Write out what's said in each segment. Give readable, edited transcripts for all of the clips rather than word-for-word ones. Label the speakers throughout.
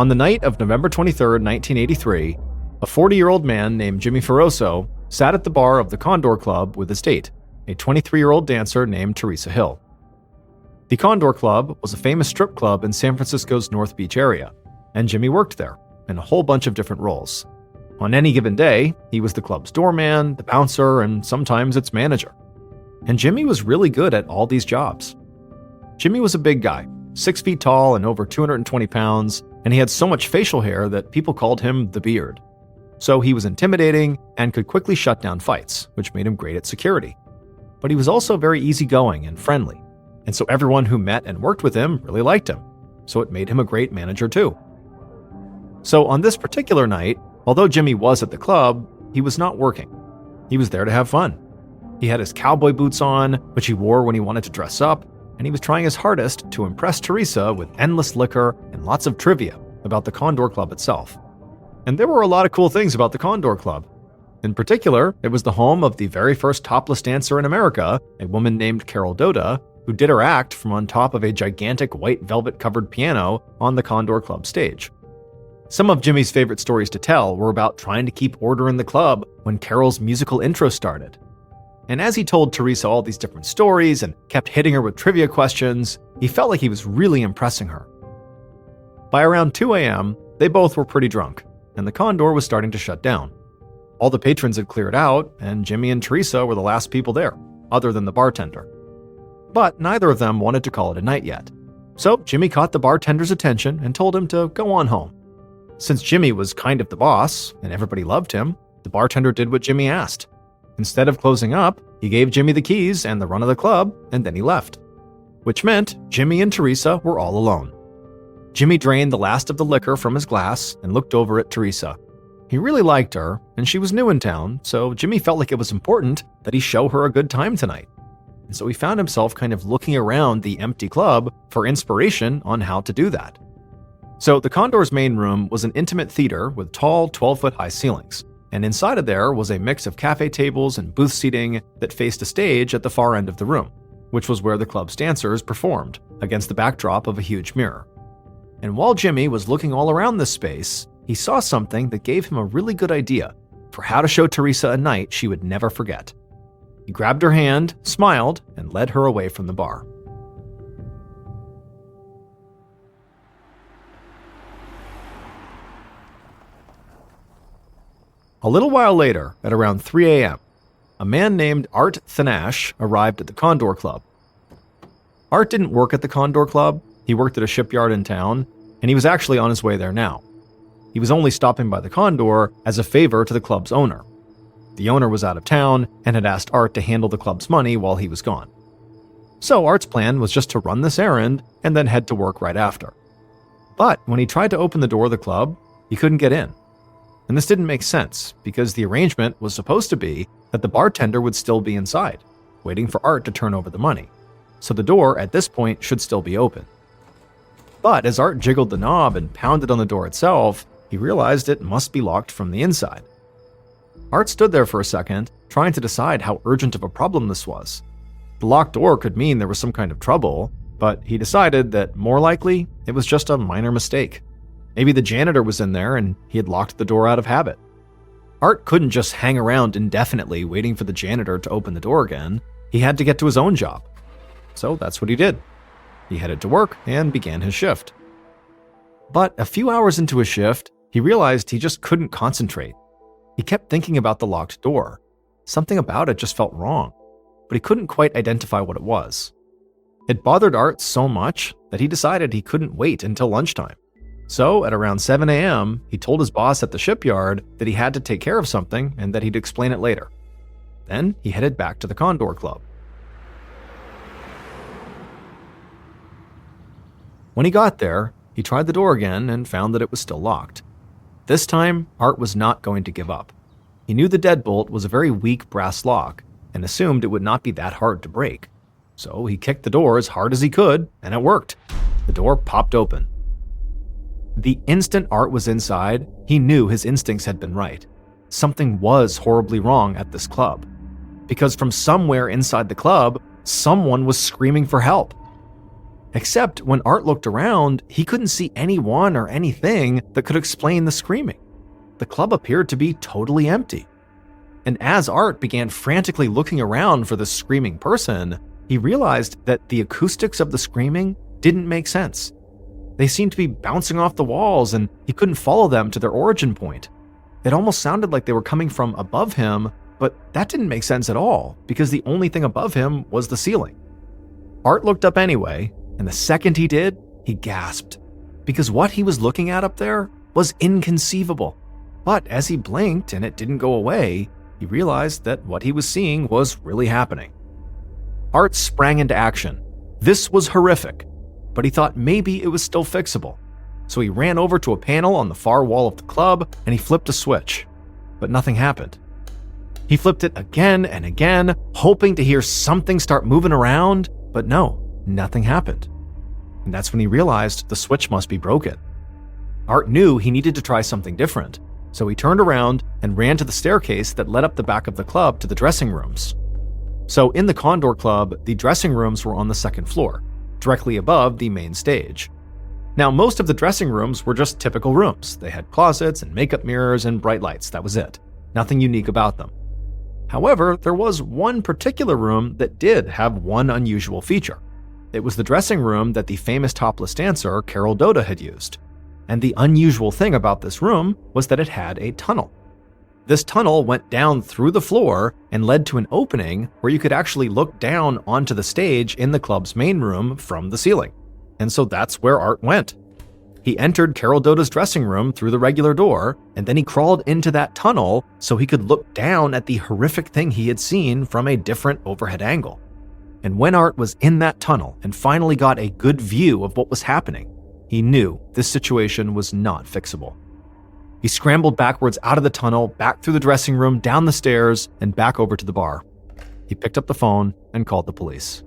Speaker 1: On the night of November 23, 1983, a 40-year-old man named Jimmy Ferroso sat at the bar of the Condor Club with his date, a 23-year-old dancer named Teresa Hill. The Condor Club was a famous strip club in San Francisco's North Beach area, and Jimmy worked there in a whole bunch of different roles. On any given day, he was the club's doorman, the bouncer, and sometimes its manager. And Jimmy was really good at all these jobs. Jimmy was a big guy, 6 feet tall and over 220 pounds, and he had so much facial hair that people called him the Beard. So he was intimidating and could quickly shut down fights, which made him great at security. But he was also very easygoing and friendly, and so everyone who met and worked with him really liked him, so it made him a great manager too. So on this particular night, although Jimmy was at the club, he was not working. He was there to have fun. He had his cowboy boots on, which he wore when he wanted to dress up, and he was trying his hardest to impress Teresa with endless liquor and lots of trivia about the Condor Club itself. And there were a lot of cool things about the Condor Club. In particular, it was the home of the very first topless dancer in America, a woman named Carol Doda, who did her act from on top of a gigantic white velvet-covered piano on the Condor Club stage. Some of Jimmy's favorite stories to tell were about trying to keep order in the club when Carol's musical intro started. And as he told Teresa all these different stories and kept hitting her with trivia questions, he felt like he was really impressing her. By around 2 a.m., they both were pretty drunk, and the Condor was starting to shut down. All the patrons had cleared out, and Jimmy and Teresa were the last people there, other than the bartender. But neither of them wanted to call it a night yet. So Jimmy caught the bartender's attention and told him to go on home. Since Jimmy was kind of the boss, and everybody loved him, the bartender did what Jimmy asked. Instead of closing up, he gave Jimmy the keys and the run of the club, and then he left. Which meant Jimmy and Teresa were all alone. Jimmy drained the last of the liquor from his glass and looked over at Teresa. He really liked her, and she was new in town, so Jimmy felt like it was important that he show her a good time tonight. And so he found himself kind of looking around the empty club for inspiration on how to do that. So the Condor's main room was an intimate theater with tall 12-foot-high ceilings, and inside of there was a mix of cafe tables and booth seating that faced a stage at the far end of the room, which was where the club's dancers performed, against the backdrop of a huge mirror. And while Jimmy was looking all around this space, he saw something that gave him a really good idea for how to show Teresa a night she would never forget. He grabbed her hand, smiled, and led her away from the bar. A little while later, at around 3 a.m., a man named Art Thanash arrived at the Condor Club. Art didn't work at the Condor Club. He worked at a shipyard in town, and he was actually on his way there now. He was only stopping by the Condor as a favor to the club's owner. The owner was out of town and had asked Art to handle the club's money while he was gone. So Art's plan was just to run this errand and then head to work right after. But when he tried to open the door of the club, he couldn't get in. And this didn't make sense, because the arrangement was supposed to be that the bartender would still be inside, waiting for Art to turn over the money. So the door at this point should still be open. But as Art jiggled the knob and pounded on the door itself, he realized it must be locked from the inside. Art stood there for a second, trying to decide how urgent of a problem this was. The locked door could mean there was some kind of trouble, but he decided that more likely it was just a minor mistake. Maybe the janitor was in there and he had locked the door out of habit. Art couldn't just hang around indefinitely waiting for the janitor to open the door again. He had to get to his own job. So that's what he did. He headed to work and began his shift. But a few hours into his shift, he realized he just couldn't concentrate. He kept thinking about the locked door. Something about it just felt wrong, but he couldn't quite identify what it was. It bothered Art so much that he decided he couldn't wait until lunchtime. So at around 7 a.m., he told his boss at the shipyard that he had to take care of something and that he'd explain it later. Then he headed back to the Condor Club. When he got there, he tried the door again and found that it was still locked. This time, Art was not going to give up. He knew the deadbolt was a very weak brass lock and assumed it would not be that hard to break. So he kicked the door as hard as he could, and it worked. The door popped open. The instant Art was inside, he knew his instincts had been right. Something was horribly wrong at this club. Because from somewhere inside the club, someone was screaming for help. Except when Art looked around, he couldn't see anyone or anything that could explain the screaming. The club appeared to be totally empty. And as Art began frantically looking around for this screaming person, he realized that the acoustics of the screaming didn't make sense. They seemed to be bouncing off the walls, and he couldn't follow them to their origin point. It almost sounded like they were coming from above him, but that didn't make sense at all, because the only thing above him was the ceiling. Art looked up anyway, and the second he did, he gasped, because what he was looking at up there was inconceivable. But as he blinked and it didn't go away, he realized that what he was seeing was really happening. Art sprang into action. This was horrific, but he thought maybe it was still fixable. So he ran over to a panel on the far wall of the club and he flipped a switch, but nothing happened. He flipped it again and again, hoping to hear something start moving around, but no, nothing happened. And that's when he realized the switch must be broken. Art knew he needed to try something different, so he turned around and ran to the staircase that led up the back of the club to the dressing rooms. So in the Condor Club, the dressing rooms were on the second floor, directly above the main stage. Now, most of the dressing rooms were just typical rooms. They had closets and makeup mirrors and bright lights, that was it. Nothing unique about them. However, there was one particular room that did have one unusual feature. It was the dressing room that the famous topless dancer Carol Doda had used. And the unusual thing about this room was that it had a tunnel. This tunnel went down through the floor and led to an opening where you could actually look down onto the stage in the club's main room from the ceiling. And so that's where Art went. He entered Carol Doda's dressing room through the regular door, and then he crawled into that tunnel so he could look down at the horrific thing he had seen from a different overhead angle. And when Art was in that tunnel and finally got a good view of what was happening, he knew this situation was not fixable. He scrambled backwards out of the tunnel, back through the dressing room, down the stairs, and back over to the bar. He picked up the phone and called the police.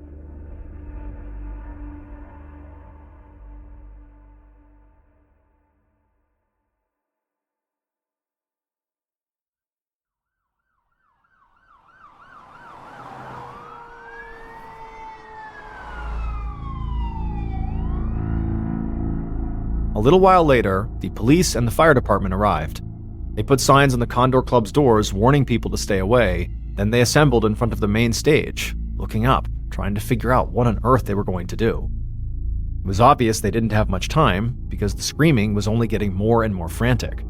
Speaker 1: A little while later, the police and the fire department arrived. They put signs on the Condor Club's doors warning people to stay away. Then they assembled in front of the main stage, looking up, trying to figure out what on earth they were going to do. It was obvious they didn't have much time because the screaming was only getting more and more frantic.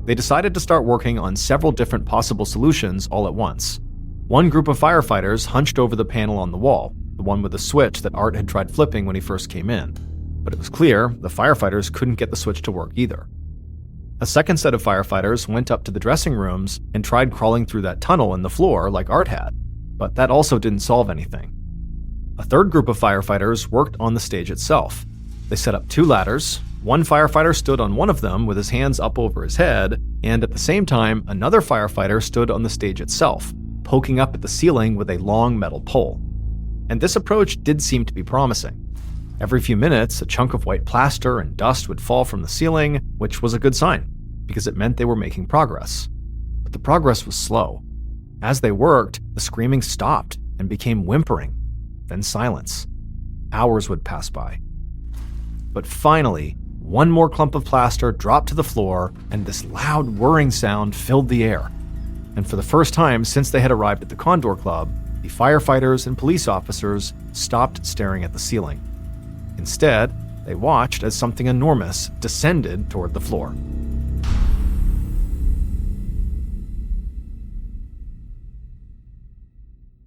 Speaker 1: They decided to start working on several different possible solutions all at once. One group of firefighters hunched over the panel on the wall, the one with the switch that Art had tried flipping when he first came in. But it was clear the firefighters couldn't get the switch to work either. A second set of firefighters went up to the dressing rooms and tried crawling through that tunnel in the floor like Art had, but that also didn't solve anything. A third group of firefighters worked on the stage itself. They set up 2 ladders. One firefighter stood on one of them with his hands up over his head, and at the same time, another firefighter stood on the stage itself, poking up at the ceiling with a long metal pole. And this approach did seem to be promising. Every few minutes, a chunk of white plaster and dust would fall from the ceiling, which was a good sign, because it meant they were making progress. But the progress was slow. As they worked, the screaming stopped and became whimpering, then silence. Hours would pass by. But finally, one more clump of plaster dropped to the floor, and this loud whirring sound filled the air. And for the first time since they had arrived at the Condor Club, the firefighters and police officers stopped staring at the ceiling. Instead, they watched as something enormous descended toward the floor.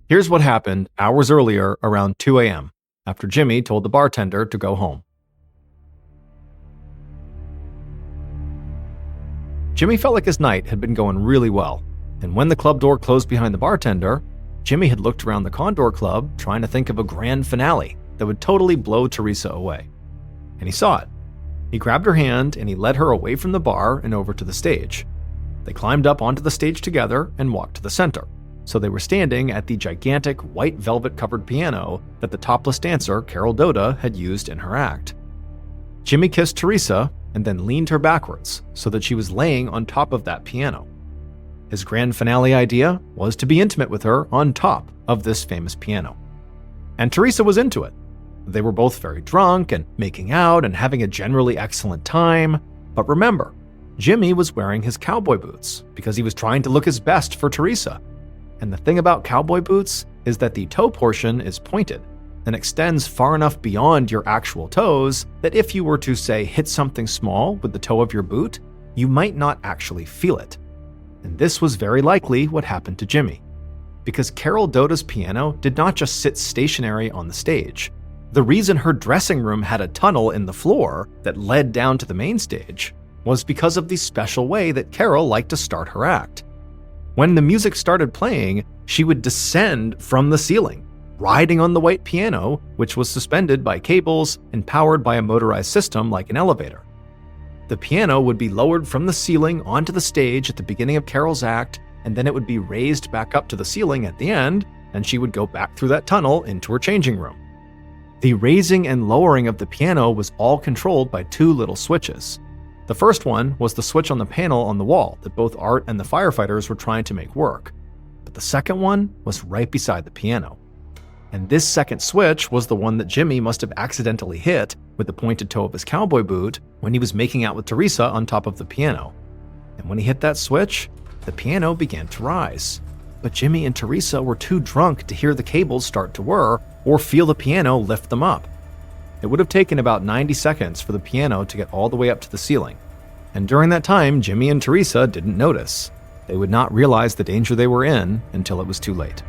Speaker 1: Here's what happened hours earlier around 2 a.m., after Jimmy told the bartender to go home. Jimmy felt like his night had been going really well, and when the club door closed behind the bartender, Jimmy had looked around the Condor Club trying to think of a grand finale that would totally blow Teresa away. And he saw it. He grabbed her hand and he led her away from the bar and over to the stage. They climbed up onto the stage together and walked to the center, so they were standing at the gigantic white velvet-covered piano that the topless dancer Carol Doda had used in her act. Jimmy kissed Teresa and then leaned her backwards so that she was laying on top of that piano. His grand finale idea was to be intimate with her on top of this famous piano. And Teresa was into it. They were both very drunk and making out and having a generally excellent time. But remember, Jimmy was wearing his cowboy boots because he was trying to look his best for Teresa. And the thing about cowboy boots is that the toe portion is pointed and extends far enough beyond your actual toes that if you were to, say, hit something small with the toe of your boot, you might not actually feel it. And this was very likely what happened to Jimmy, because Carol Doda's piano did not just sit stationary on the stage. The reason her dressing room had a tunnel in the floor that led down to the main stage was because of the special way that Carol liked to start her act. When the music started playing, she would descend from the ceiling, riding on the white piano, which was suspended by cables and powered by a motorized system like an elevator. The piano would be lowered from the ceiling onto the stage at the beginning of Carol's act, and then it would be raised back up to the ceiling at the end, and she would go back through that tunnel into her changing room. The raising and lowering of the piano was all controlled by two little switches. The first one was the switch on the panel on the wall that both Art and the firefighters were trying to make work. But the second one was right beside the piano. And this second switch was the one that Jimmy must have accidentally hit with the pointed toe of his cowboy boot when he was making out with Teresa on top of the piano. And when he hit that switch, the piano began to rise. But Jimmy and Teresa were too drunk to hear the cables start to whir or feel the piano lift them up. It would have taken about 90 seconds for the piano to get all the way up to the ceiling. And during that time, Jimmy and Teresa didn't notice. They would not realize the danger they were in until it was too late.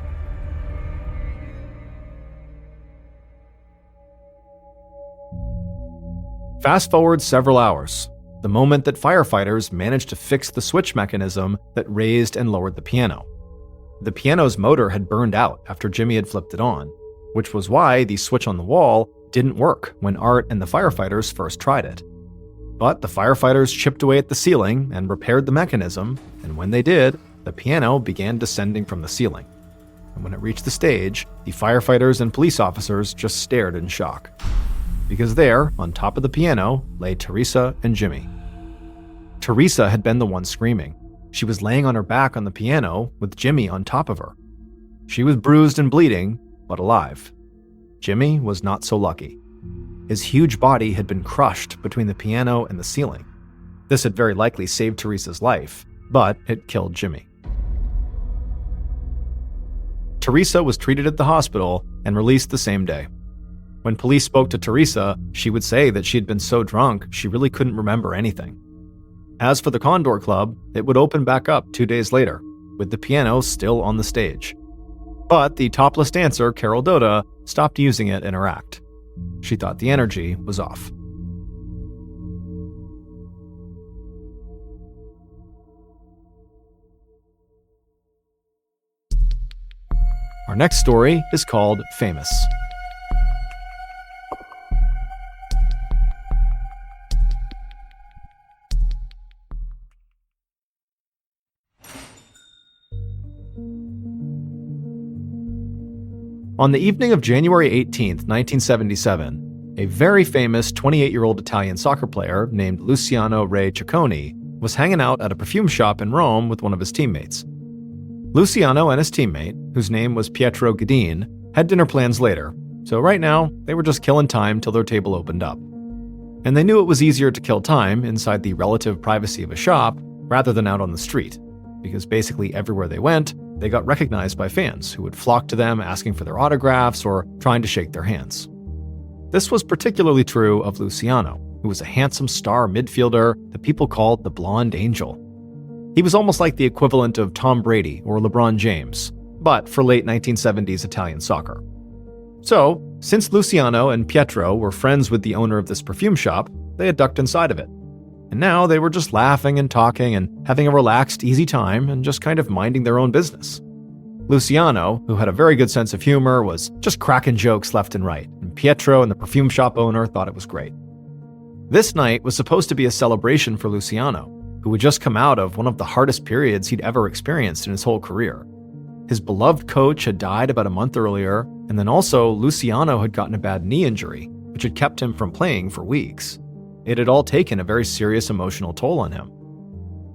Speaker 1: Fast forward several hours, the moment that firefighters managed to fix the switch mechanism that raised and lowered the piano. The piano's motor had burned out after Jimmy had flipped it on, which was why the switch on the wall didn't work when Art and the firefighters first tried it. But the firefighters chipped away at the ceiling and repaired the mechanism, and when they did, the piano began descending from the ceiling. And when it reached the stage, the firefighters and police officers just stared in shock. Because there, on top of the piano, lay Teresa and Jimmy. Teresa had been the one screaming. She was laying on her back on the piano with Jimmy on top of her. She was bruised and bleeding, but alive. Jimmy was not so lucky. His huge body had been crushed between the piano and the ceiling. This had very likely saved Teresa's life, but it killed Jimmy. Teresa was treated at the hospital and released the same day. When police spoke to Teresa, she would say that she had been so drunk she really couldn't remember anything. As for the Condor Club, it would open back up 2 days later, with the piano still on the stage. But the topless dancer, Carol Doda, stopped using it in her act. She thought the energy was off. Our next story is called Famous. On the evening of January 18, 1977, a very famous 28-year-old Italian soccer player named Luciano Re Ciccone was hanging out at a perfume shop in Rome with one of his teammates. Luciano and his teammate, whose name was Pietro Gadin, had dinner plans later, so right now they were just killing time till their table opened up. And they knew it was easier to kill time inside the relative privacy of a shop rather than out on the street, because basically everywhere they went, they got recognized by fans who would flock to them asking for their autographs or trying to shake their hands. This was particularly true of Luciano, who was a handsome star midfielder that people called the Blonde Angel. He was almost like the equivalent of Tom Brady or LeBron James, but for late 1970s Italian soccer. So, since Luciano and Pietro were friends with the owner of this perfume shop, they had ducked inside of it. And now they were just laughing and talking and having a relaxed, easy time and just kind of minding their own business. Luciano, who had a very good sense of humor, was just cracking jokes left and right, and Pietro and the perfume shop owner thought it was great. This night was supposed to be a celebration for Luciano, who had just come out of one of the hardest periods he'd ever experienced in his whole career. His beloved coach had died about a month earlier, and then also Luciano had gotten a bad knee injury, which had kept him from playing for weeks. It had all taken a very serious emotional toll on him.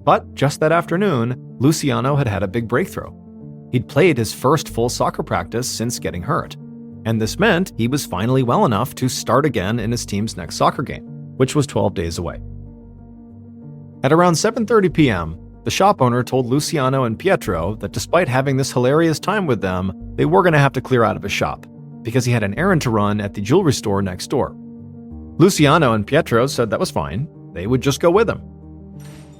Speaker 1: But just that afternoon, Luciano had had a big breakthrough. He'd played his first full soccer practice since getting hurt. and this meant he was finally well enough to start again in his team's next soccer game, which was 12 days away. At around 7:30 p.m., the shop owner told Luciano and Pietro that despite having this hilarious time with them, they were going to have to clear out of his shop, because he had an errand to run at the jewelry store next door. Luciano and Pietro said that was fine, they would just go with him.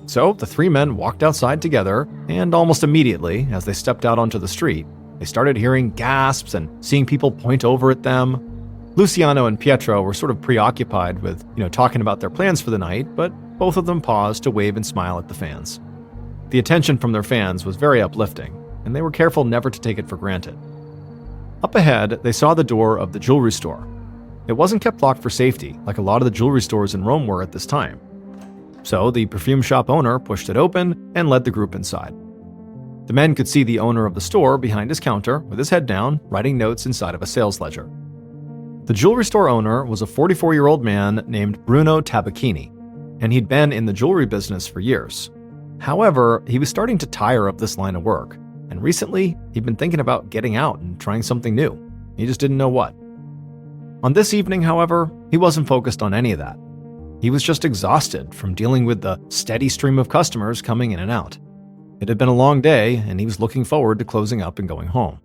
Speaker 1: So the three men walked outside together, and almost immediately, as they stepped out onto the street, they started hearing gasps and seeing people point over at them. Luciano and Pietro were sort of preoccupied with, talking about their plans for the night, but both of them paused to wave and smile at the fans. The attention from their fans was very uplifting, and they were careful never to take it for granted. Up ahead, they saw the door of the jewelry store. It wasn't kept locked for safety, like a lot of the jewelry stores in Rome were at this time. So the perfume shop owner pushed it open and led the group inside. The men could see the owner of the store behind his counter with his head down, writing notes inside of a sales ledger. The jewelry store owner was a 44-year-old man named Bruno Tabacchini, and he'd been in the jewelry business for years. However, he was starting to tire of this line of work, and recently he'd been thinking about getting out and trying something new. He just didn't know what. On this evening, however, he wasn't focused on any of that. He was just exhausted from dealing with the steady stream of customers coming in and out. It had been a long day, and he was looking forward to closing up and going home.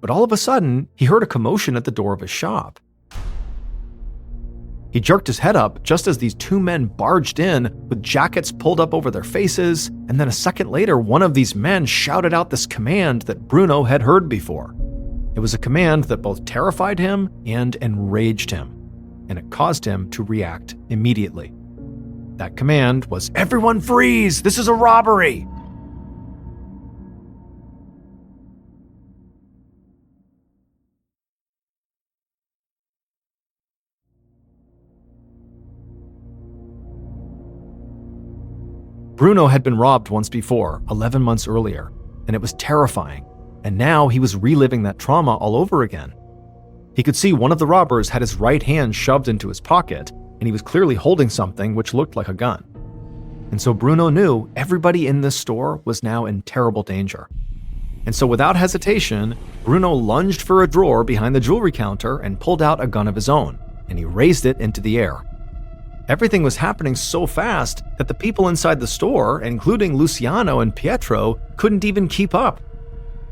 Speaker 1: But all of a sudden, he heard a commotion at the door of his shop. He jerked his head up just as these two men barged in with jackets pulled up over their faces, and then a second later, one of these men shouted out this command that Bruno had heard before. It was a command that both terrified him and enraged him, and it caused him to react immediately. That command was, "Everyone freeze! This is a robbery!" Bruno had been robbed once before, 11 months earlier, and it was terrifying, and now he was reliving that trauma all over again. He could see one of the robbers had his right hand shoved into his pocket, and he was clearly holding something which looked like a gun. And so Bruno knew everybody in this store was now in terrible danger. And so without hesitation, Bruno lunged for a drawer behind the jewelry counter and pulled out a gun of his own, and he raised it into the air. Everything was happening so fast that the people inside the store, including Luciano and Pietro, couldn't even keep up.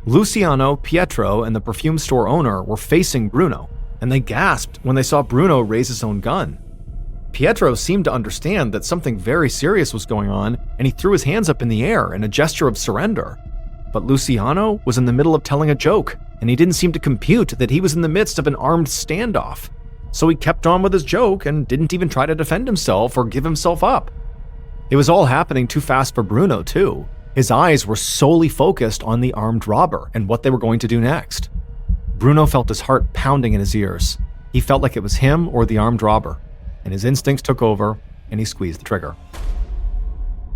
Speaker 1: Luciano, Pietro, and the perfume store owner were facing Bruno, and they gasped when they saw Bruno raise his own gun. Pietro seemed to understand that something very serious was going on, and he threw his hands up in the air in a gesture of surrender. But Luciano was in the middle of telling a joke, and he didn't seem to compute that he was in the midst of an armed standoff. So he kept on with his joke and didn't even try to defend himself or give himself up. It was all happening too fast for Bruno, too. His eyes were solely focused on the armed robber and what they were going to do next. Bruno felt his heart pounding in his ears. He felt like it was him or the armed robber, and his instincts took over, and he squeezed the trigger.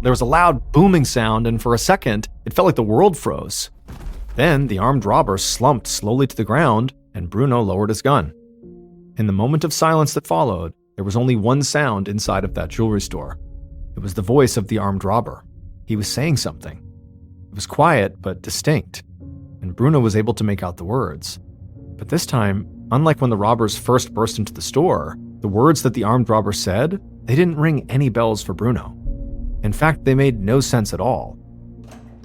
Speaker 1: There was a loud booming sound, and for a second, it felt like the world froze. Then the armed robber slumped slowly to the ground, and Bruno lowered his gun. In the moment of silence that followed, there was only one sound inside of that jewelry store. It was the voice of the armed robber. He was saying something. It was quiet but distinct, and Bruno was able to make out the words. But this time, unlike when the robbers first burst into the store, the words that the armed robber said, they didn't ring any bells for Bruno. In fact, they made no sense at all.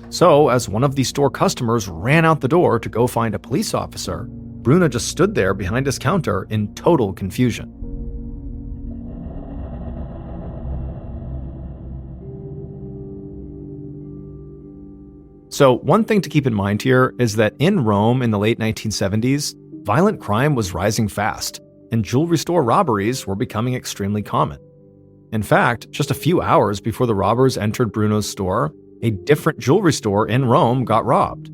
Speaker 1: So, as one of the store customers ran out the door to go find a police officer, Bruno just stood there behind his counter in total confusion. So, one thing to keep in mind here is that in Rome in the late 1970s, violent crime was rising fast, and jewelry store robberies were becoming extremely common. In fact, just a few hours before the robbers entered Bruno's store, a different jewelry store in Rome got robbed.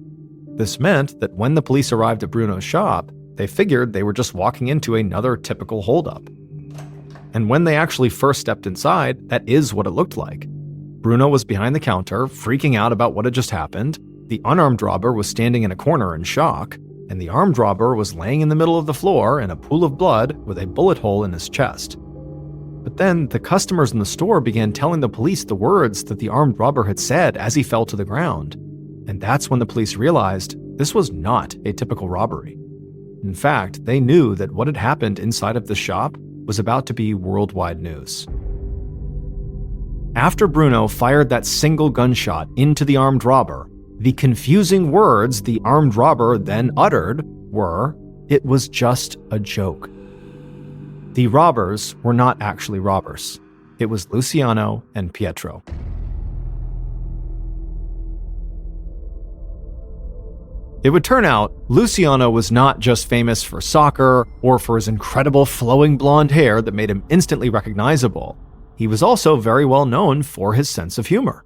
Speaker 1: This meant that when the police arrived at Bruno's shop, they figured they were just walking into another typical holdup. And when they actually first stepped inside, that is what it looked like. Bruno was behind the counter, freaking out about what had just happened. The unarmed robber was standing in a corner in shock, and the armed robber was laying in the middle of the floor in a pool of blood with a bullet hole in his chest. But then the customers in the store began telling the police the words that the armed robber had said as he fell to the ground. And that's when the police realized this was not a typical robbery. In fact, they knew that what had happened inside of the shop was about to be worldwide news. After Bruno fired that single gunshot into the armed robber, the confusing words the armed robber then uttered were, "It was just a joke." The robbers were not actually robbers. It was Luciano and Pietro. It would turn out Luciano was not just famous for soccer or for his incredible flowing blonde hair that made him instantly recognizable. He was also very well known for his sense of humor.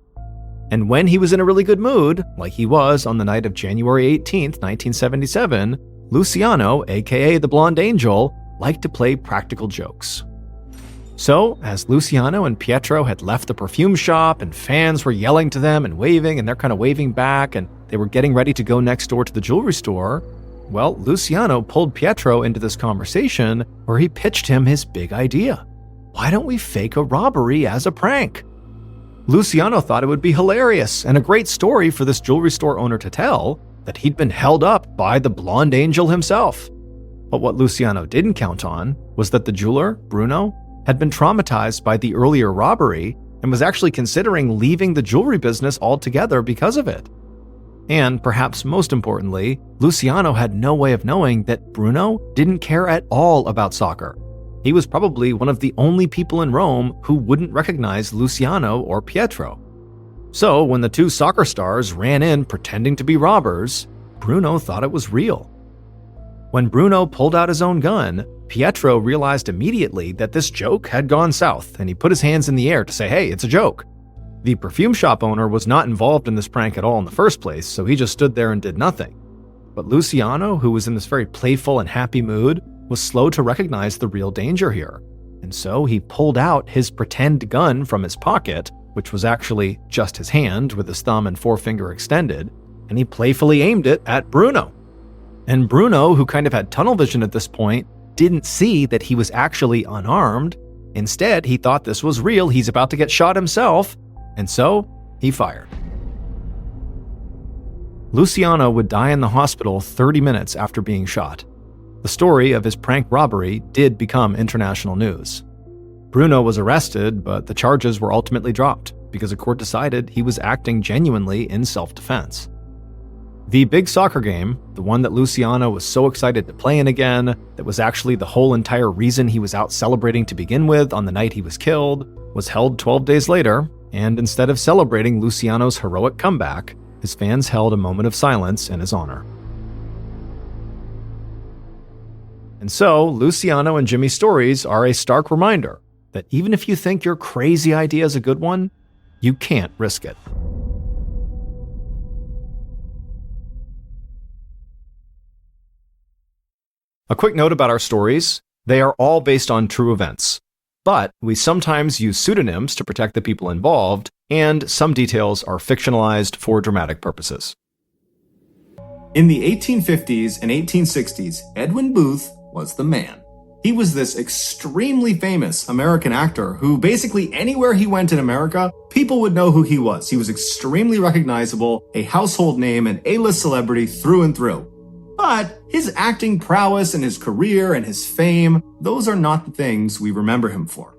Speaker 1: And when he was in a really good mood, like he was on the night of January 18th, 1977, Luciano, aka the Blonde Angel, liked to play practical jokes. So, as Luciano and Pietro had left the perfume shop and fans were yelling to them and waving, and they're kind of waving back, and they were getting ready to go next door to the jewelry store, well, Luciano pulled Pietro into this conversation where he pitched him his big idea. Why don't we fake a robbery as a prank? Luciano thought it would be hilarious and a great story for this jewelry store owner to tell that he'd been held up by the Blonde Angel himself. But what Luciano didn't count on was that the jeweler, Bruno, had been traumatized by the earlier robbery and was actually considering leaving the jewelry business altogether because of it. And perhaps most importantly, Luciano had no way of knowing that Bruno didn't care at all about soccer. He was probably one of the only people in Rome who wouldn't recognize Luciano or Pietro. So when the two soccer stars ran in pretending to be robbers, Bruno thought it was real. When Bruno pulled out his own gun, Pietro realized immediately that this joke had gone south, and he put his hands in the air to say, "Hey, it's a joke." The perfume shop owner was not involved in this prank at all in the first place, so he just stood there and did nothing. But Luciano, who was in this very playful and happy mood, was slow to recognize the real danger here. And so he pulled out his pretend gun from his pocket, which was actually just his hand with his thumb and forefinger extended, and he playfully aimed it at Bruno. And Bruno, who kind of had tunnel vision at this point, didn't see that he was actually unarmed. Instead, he thought this was real, he's about to get shot himself, and so he fired. Luciano would die in the hospital 30 minutes after being shot. The story of his prank robbery did become international news. Bruno was arrested, but the charges were ultimately dropped because a court decided he was acting genuinely in self-defense. The big soccer game, the one that Luciano was so excited to play in again, that was actually the whole entire reason he was out celebrating to begin with on the night he was killed, was held 12 days later, and instead of celebrating Luciano's heroic comeback, his fans held a moment of silence in his honor. And so, Luciano and Jimmy's stories are a stark reminder that even if you think your crazy idea is a good one, you can't risk it. A quick note about our stories: they are all based on true events, but we sometimes use pseudonyms to protect the people involved, and some details are fictionalized for dramatic purposes.
Speaker 2: In the 1850s and 1860s, Edwin Booth was the man. He was this extremely famous American actor who basically anywhere he went in America, people would know who he was. He was extremely recognizable, a household name, an A-list celebrity through and through. But his acting prowess and his career and his fame, those are not the things we remember him for.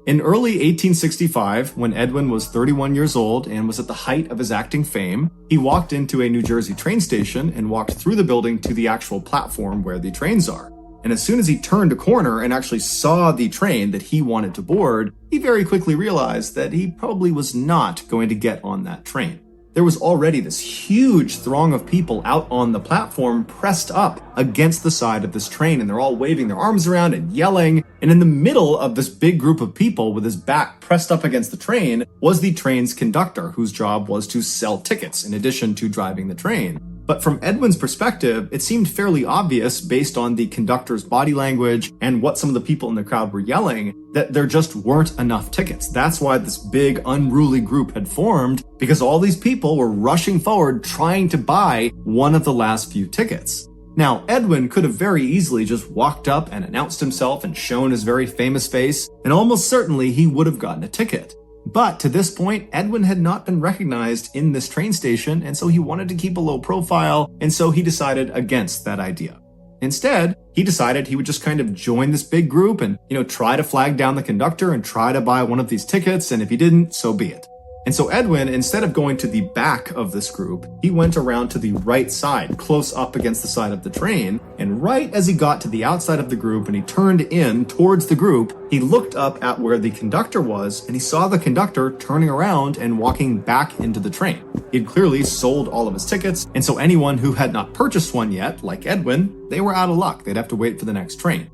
Speaker 2: In early 1865, when Edwin was 31 years old and was at the height of his acting fame, he walked into a New Jersey train station and walked through the building to the actual platform where the trains are. And as soon as he turned a corner and actually saw the train that he wanted to board, he very quickly realized that he probably was not going to get on that train. There was already this huge throng of people out on the platform pressed up against the side of this train, and they're all waving their arms around and yelling. And in the middle of this big group of people with his back pressed up against the train was the train's conductor, whose job was to sell tickets in addition to driving the train. But from Edwin's perspective, it seemed fairly obvious based on the conductor's body language and what some of the people in the crowd were yelling that there just weren't enough tickets. That's why this big unruly group had formed, because all these people were rushing forward trying to buy one of the last few tickets. Now, Edwin could have very easily just walked up and announced himself and shown his very famous face, and almost certainly he would have gotten a ticket. But to this point, Edwin had not been recognized in this train station, and so he wanted to keep a low profile, and so he decided against that idea. Instead, he decided he would just kind of join this big group and, try to flag down the conductor and try to buy one of these tickets, and if he didn't, so be it. And so Edwin, instead of going to the back of this group, he went around to the right side, close up against the side of the train, and right as he got to the outside of the group and he turned in towards the group, he looked up at where the conductor was and he saw the conductor turning around and walking back into the train. He had clearly sold all of his tickets, and so anyone who had not purchased one yet, like Edwin, they were out of luck. They'd have to wait for the next train.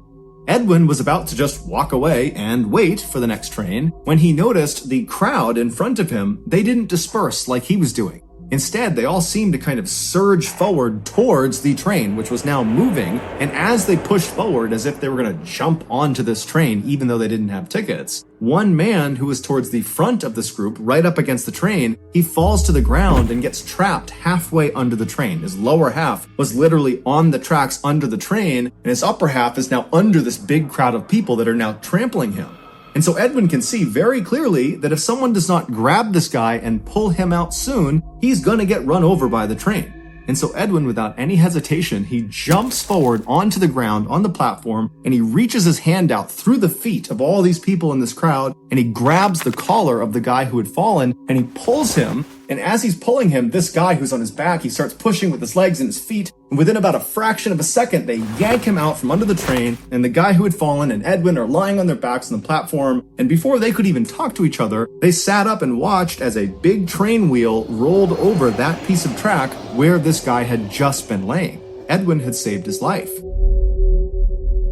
Speaker 2: Edwin was about to just walk away and wait for the next train when he noticed the crowd in front of him. They didn't disperse like he was doing. Instead, they all seemed to kind of surge forward towards the train, which was now moving. And as they pushed forward as if they were going to jump onto this train, even though they didn't have tickets, one man who was towards the front of this group, right up against the train, he falls to the ground and gets trapped halfway under the train. His lower half was literally on the tracks under the train, and his upper half is now under this big crowd of people that are now trampling him. And so Edwin can see very clearly that if someone does not grab this guy and pull him out soon, he's gonna get run over by the train. And so Edwin, without any hesitation, he jumps forward onto the ground on the platform and he reaches his hand out through the feet of all these people in this crowd and he grabs the collar of the guy who had fallen and he pulls him. And as he's pulling him, this guy who's on his back, he starts pushing with his legs and his feet. And within about a fraction of a second, they yank him out from under the train. And the guy who had fallen and Edwin are lying on their backs on the platform. And before they could even talk to each other, they sat up and watched as a big train wheel rolled over that piece of track where this guy had just been laying. Edwin had saved his life.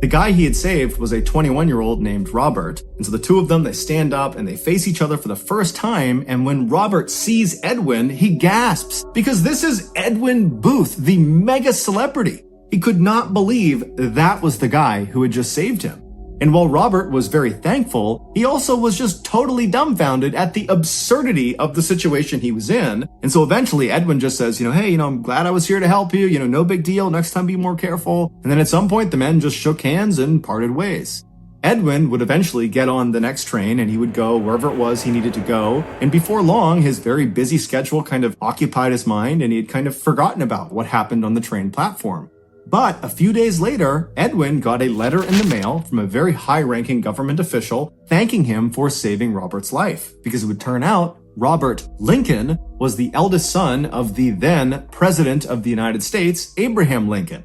Speaker 2: The guy he had saved was a 21-year-old named Robert. And so the two of them, they stand up and they face each other for the first time. And when Robert sees Edwin, he gasps because this is Edwin Booth, the mega celebrity. He could not believe that was the guy who had just saved him. And while Robert was very thankful, he also was just totally dumbfounded at the absurdity of the situation he was in. And so eventually Edwin just says, hey, I'm glad I was here to help you. No big deal. Next time be more careful. And then at some point the men just shook hands and parted ways. Edwin would eventually get on the next train and he would go wherever it was he needed to go. And before long, his very busy schedule kind of occupied his mind and he had kind of forgotten about what happened on the train platform. But a few days later, Edwin got a letter in the mail from a very high-ranking government official thanking him for saving Robert's life, because it would turn out Robert Lincoln was the eldest son of the then President of the United States, Abraham Lincoln.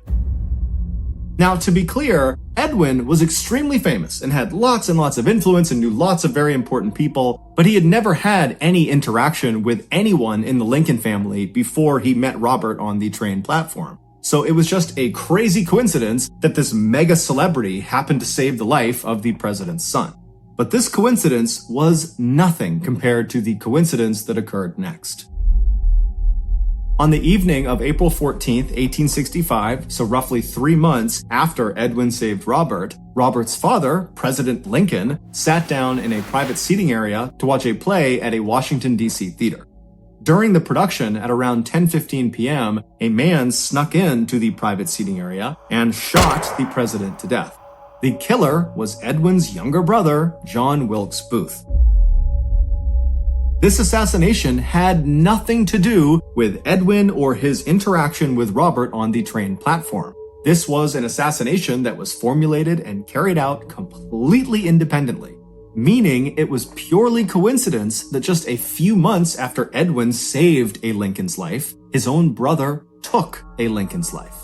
Speaker 2: Now, to be clear, Edwin was extremely famous and had lots and lots of influence and knew lots of very important people, but he had never had any interaction with anyone in the Lincoln family before he met Robert on the train platform. So it was just a crazy coincidence that this mega celebrity happened to save the life of the president's son. But this coincidence was nothing compared to the coincidence that occurred next. On the evening of April 14th, 1865, so roughly 3 months after Edwin saved Robert, Robert's father, President Lincoln, sat down in a private seating area to watch a play at a Washington, D.C. theater. During the production at around 10:15 p.m., a man snuck into the private seating area and shot the president to death. The killer was Edwin's younger brother, John Wilkes Booth. This assassination had nothing to do with Edwin or his interaction with Robert on the train platform. This was an assassination that was formulated and carried out completely independently, meaning it was purely coincidence that just a few months after Edwin saved a Lincoln's life, his own brother took a Lincoln's life.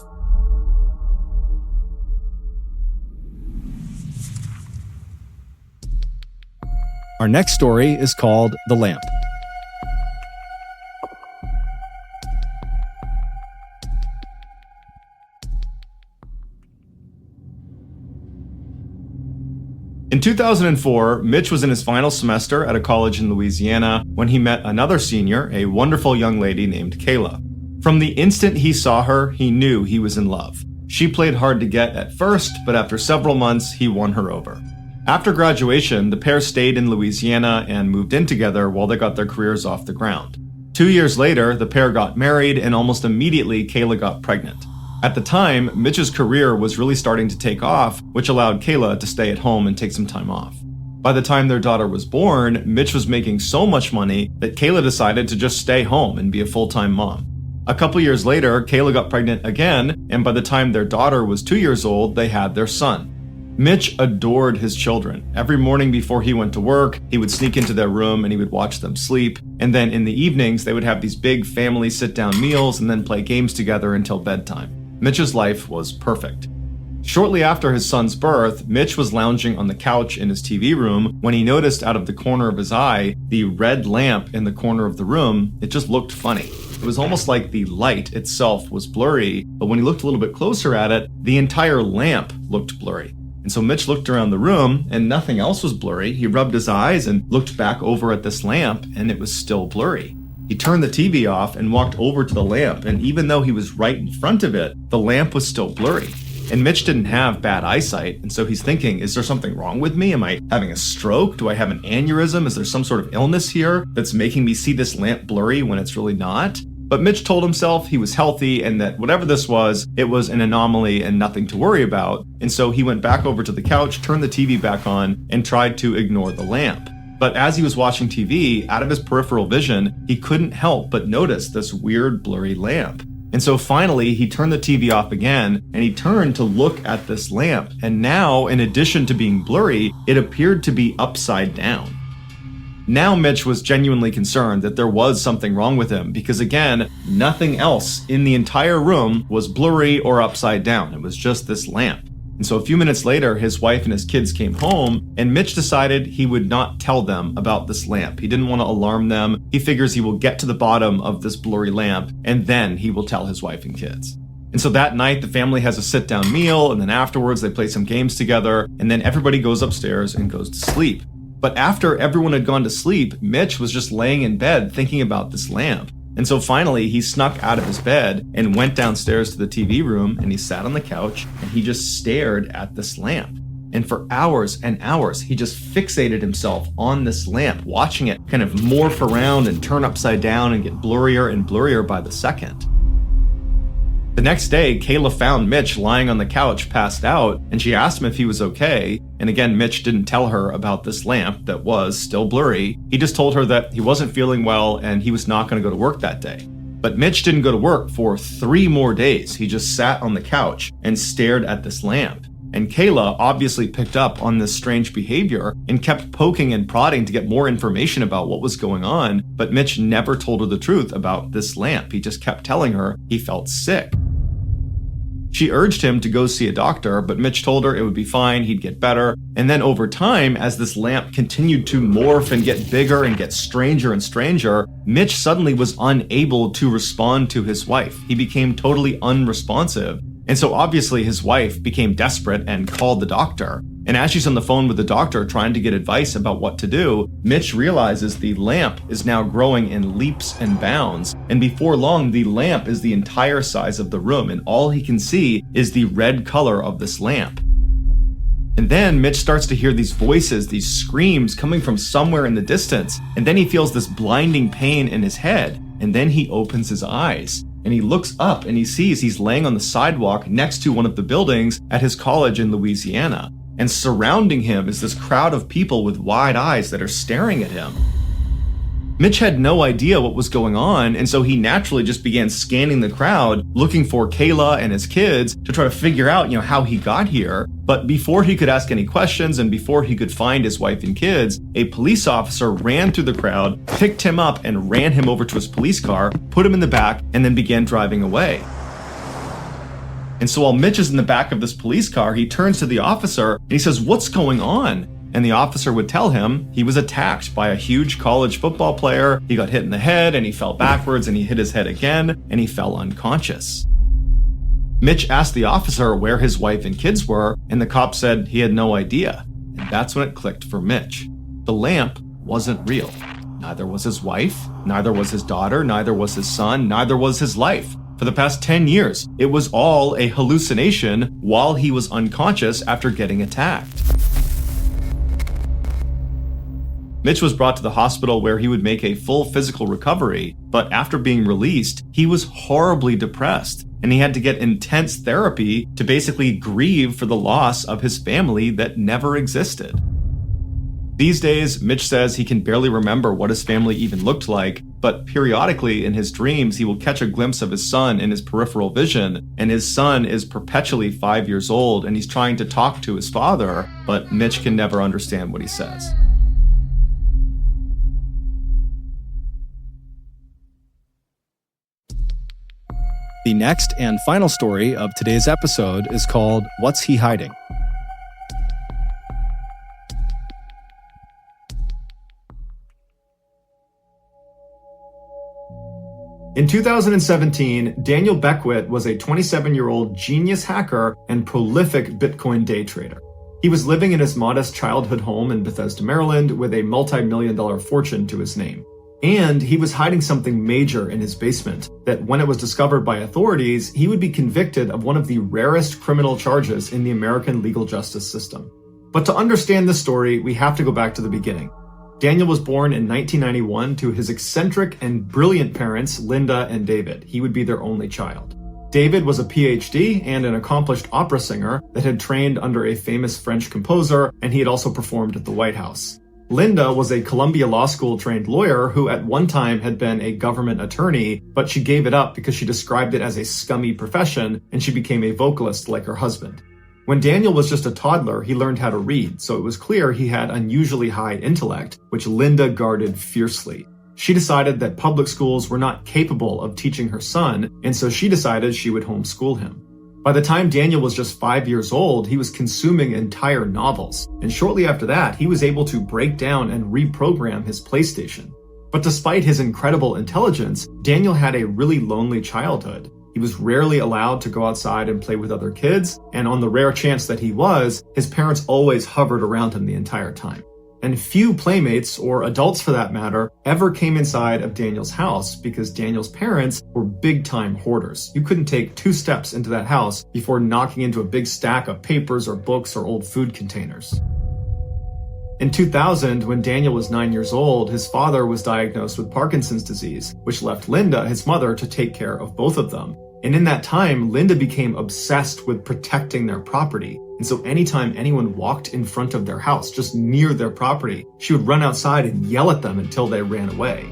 Speaker 1: Our next story is called The Lamp. In 2004, Mitch was in his final semester at a college in Louisiana when he met another senior, a wonderful young lady named Kayla. From the instant he saw her, he knew he was in love. She played hard to get at first, but after several months, he won her over. After graduation, the pair stayed in Louisiana and moved in together while they got their careers off the ground. 2 years later, the pair got married, and almost immediately, Kayla got pregnant. At the time, Mitch's career was really starting to take off, which allowed Kayla to stay at home and take some time off. By the time their daughter was born, Mitch was making so much money that Kayla decided to just stay home and be a full-time mom.
Speaker 2: A couple years later, Kayla got pregnant again, and by the time their daughter was 2 years old, they had their son. Mitch adored his children. Every morning before he went to work, he would sneak into their room and he would watch them sleep. And then in the evenings, they would have these big family sit-down meals and then play games together until bedtime. Mitch's life was perfect. Shortly after his son's birth, Mitch was lounging on the couch in his TV room when he noticed out of the corner of his eye the red lamp in the corner of the room. It just looked funny. It was almost like the light itself was blurry, but when he looked a little bit closer at it, the entire lamp looked blurry. And so Mitch looked around the room and nothing else was blurry. He rubbed his eyes and looked back over at this lamp and it was still blurry. He turned the TV off and walked over to the lamp, and even though he was right in front of it, the lamp was still blurry. And Mitch didn't have bad eyesight, and so he's thinking, is there something wrong with me? Am I having a stroke? Do I have an aneurysm? Is there some sort of illness here that's making me see this lamp blurry when it's really not? But Mitch told himself he was healthy and that whatever this was, it was an anomaly and nothing to worry about. And so he went back over to the couch, turned the TV back on, and tried to ignore the lamp. But as he was watching TV, out of his peripheral vision, he couldn't help but notice this weird blurry lamp. And so finally, he turned the TV off again, and he turned to look at this lamp. And now, in addition to being blurry, it appeared to be upside down. Now Mitch was genuinely concerned that there was something wrong with him because, again, nothing else in the entire room was blurry or upside down. It was just this lamp. And so a few minutes later, his wife and his kids came home, and Mitch decided he would not tell them about this lamp. He didn't want to alarm them. He figures he will get to the bottom of this blurry lamp, and then he will tell his wife and kids. And so that night, the family has a sit-down meal, and then afterwards they play some games together, and then everybody goes upstairs and goes to sleep. But after everyone had gone to sleep, Mitch was just laying in bed thinking about this lamp. And so finally, he snuck out of his bed and went downstairs to the TV room, and he sat on the couch and he just stared at this lamp. And for hours and hours, he just fixated himself on this lamp, watching it kind of morph around and turn upside down and get blurrier and blurrier by the second. The next day, Kayla found Mitch lying on the couch, passed out, and she asked him if he was okay. And again, Mitch didn't tell her about this lamp that was still blurry. He just told her that he wasn't feeling well and he was not going to go to work that day. But Mitch didn't go to work for 3 more days. He just sat on the couch and stared at this lamp. And Kayla obviously picked up on this strange behavior and kept poking and prodding to get more information about what was going on, but Mitch never told her the truth about this lamp. He just kept telling her he felt sick. She urged him to go see a doctor, but Mitch told her it would be fine, he'd get better. And then over time, as this lamp continued to morph and get bigger and get stranger and stranger, Mitch suddenly was unable to respond to his wife. He became totally unresponsive. And so obviously his wife became desperate and called the doctor. And as she's on the phone with the doctor trying to get advice about what to do, Mitch realizes the lamp is now growing in leaps and bounds. And before long, the lamp is the entire size of the room, and all he can see is the red color of this lamp. And then Mitch starts to hear these voices, these screams coming from somewhere in the distance. And then he feels this blinding pain in his head. And then he opens his eyes. And he looks up and he sees he's laying on the sidewalk next to one of the buildings at his college in Louisiana. And surrounding him is this crowd of people with wide eyes that are staring at him. Mitch had no idea what was going on, and so he naturally just began scanning the crowd, looking for Kayla and his kids to try to figure out, how he got here. But before he could ask any questions and before he could find his wife and kids, a police officer ran through the crowd, picked him up and ran him over to his police car, put him in the back, and then began driving away. And so while Mitch is in the back of this police car, he turns to the officer and he says, "What's going on?" And the officer would tell him he was attacked by a huge college football player. He got hit in the head and he fell backwards and he hit his head again and he fell unconscious. Mitch asked the officer where his wife and kids were, and the cop said he had no idea. And that's when it clicked for Mitch. The lamp wasn't real. Neither was his wife, neither was his daughter, neither was his son, neither was his life. For the past 10 years, it was all a hallucination while he was unconscious after getting attacked. Mitch was brought to the hospital where he would make a full physical recovery, but after being released, he was horribly depressed, and he had to get intense therapy to basically grieve for the loss of his family that never existed. These days, Mitch says he can barely remember what his family even looked like, but periodically in his dreams, he will catch a glimpse of his son in his peripheral vision, and his son is perpetually 5 years old, and he's trying to talk to his father, but Mitch can never understand what he says.
Speaker 1: The next and final story of today's episode is called What's He Hiding?
Speaker 2: In 2017, Daniel Beckwith was a 27-year-old genius hacker and prolific Bitcoin day trader. He was living in his modest childhood home in Bethesda, Maryland, with a multi-million-dollar fortune to his name. And he was hiding something major in his basement that, when it was discovered by authorities, he would be convicted of one of the rarest criminal charges in the American legal justice system. But to understand this story, we have to go back to the beginning. Daniel was born in 1991 to his eccentric and brilliant parents, Linda and David. He would be their only child. David was a PhD and an accomplished opera singer that had trained under a famous French composer, and he had also performed at the White House. Linda was a Columbia Law School trained lawyer who at one time had been a government attorney, but she gave it up because she described it as a scummy profession, and she became a vocalist like her husband. When Daniel was just a toddler, he learned how to read, so it was clear he had unusually high intellect, which Linda guarded fiercely. She decided that public schools were not capable of teaching her son, and so she decided she would homeschool him. By the time Daniel was just 5 years old, he was consuming entire novels, and shortly after that, he was able to break down and reprogram his PlayStation. But despite his incredible intelligence, Daniel had a really lonely childhood. He was rarely allowed to go outside and play with other kids, and on the rare chance that he was, his parents always hovered around him the entire time. And few playmates, or adults for that matter, ever came inside of Daniel's house because Daniel's parents were big-time hoarders. You couldn't take 2 steps into that house before knocking into a big stack of papers or books or old food containers. In 2000, when Daniel was 9 years old, his father was diagnosed with Parkinson's disease, which left Linda, his mother, to take care of both of them. And in that time, Linda became obsessed with protecting their property. And so anytime anyone walked in front of their house, just near their property, she would run outside and yell at them until they ran away.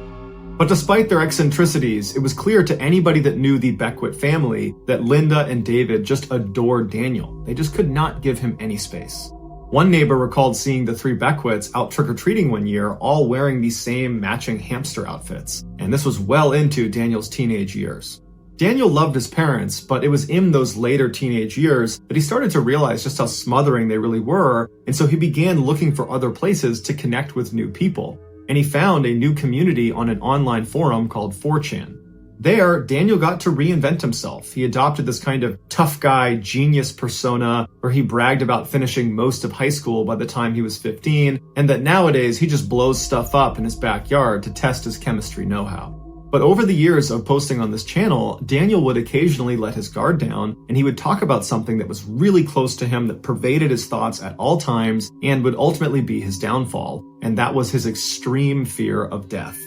Speaker 2: But despite their eccentricities, it was clear to anybody that knew the Beckwith family that Linda and David just adored Daniel. They just could not give him any space. One neighbor recalled seeing the 3 Beckwiths out trick-or-treating one year, all wearing the same matching hamster outfits. And this was well into Daniel's teenage years. Daniel loved his parents, but it was in those later teenage years that he started to realize just how smothering they really were, and so he began looking for other places to connect with new people. And he found a new community on an online forum called 4chan. There, Daniel got to reinvent himself. He adopted this kind of tough guy, genius persona, where he bragged about finishing most of high school by the time he was 15, and that nowadays he just blows stuff up in his backyard to test his chemistry know-how. But over the years of posting on this channel, Daniel would occasionally let his guard down, and he would talk about something that was really close to him that pervaded his thoughts at all times and would ultimately be his downfall, and that was his extreme fear of death.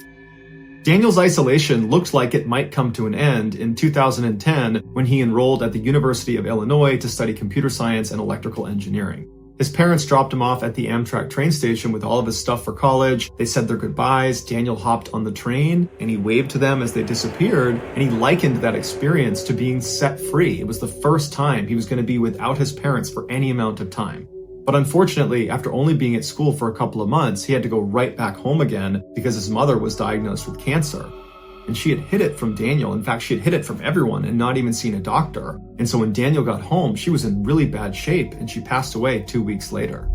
Speaker 2: Daniel's isolation looked like it might come to an end in 2010 when he enrolled at the University of Illinois to study computer science and electrical engineering. His parents dropped him off at the Amtrak train station with all of his stuff for college. They said their goodbyes. Daniel hopped on the train and he waved to them as they disappeared, and he likened that experience to being set free. It was the first time he was going to be without his parents for any amount of time. But unfortunately, after only being at school for a couple of months, he had to go right back home again because his mother was diagnosed with cancer. And she had hid it from Daniel. In fact, she had hid it from everyone and not even seen a doctor. And so when Daniel got home, she was in really bad shape and she passed away 2 weeks later.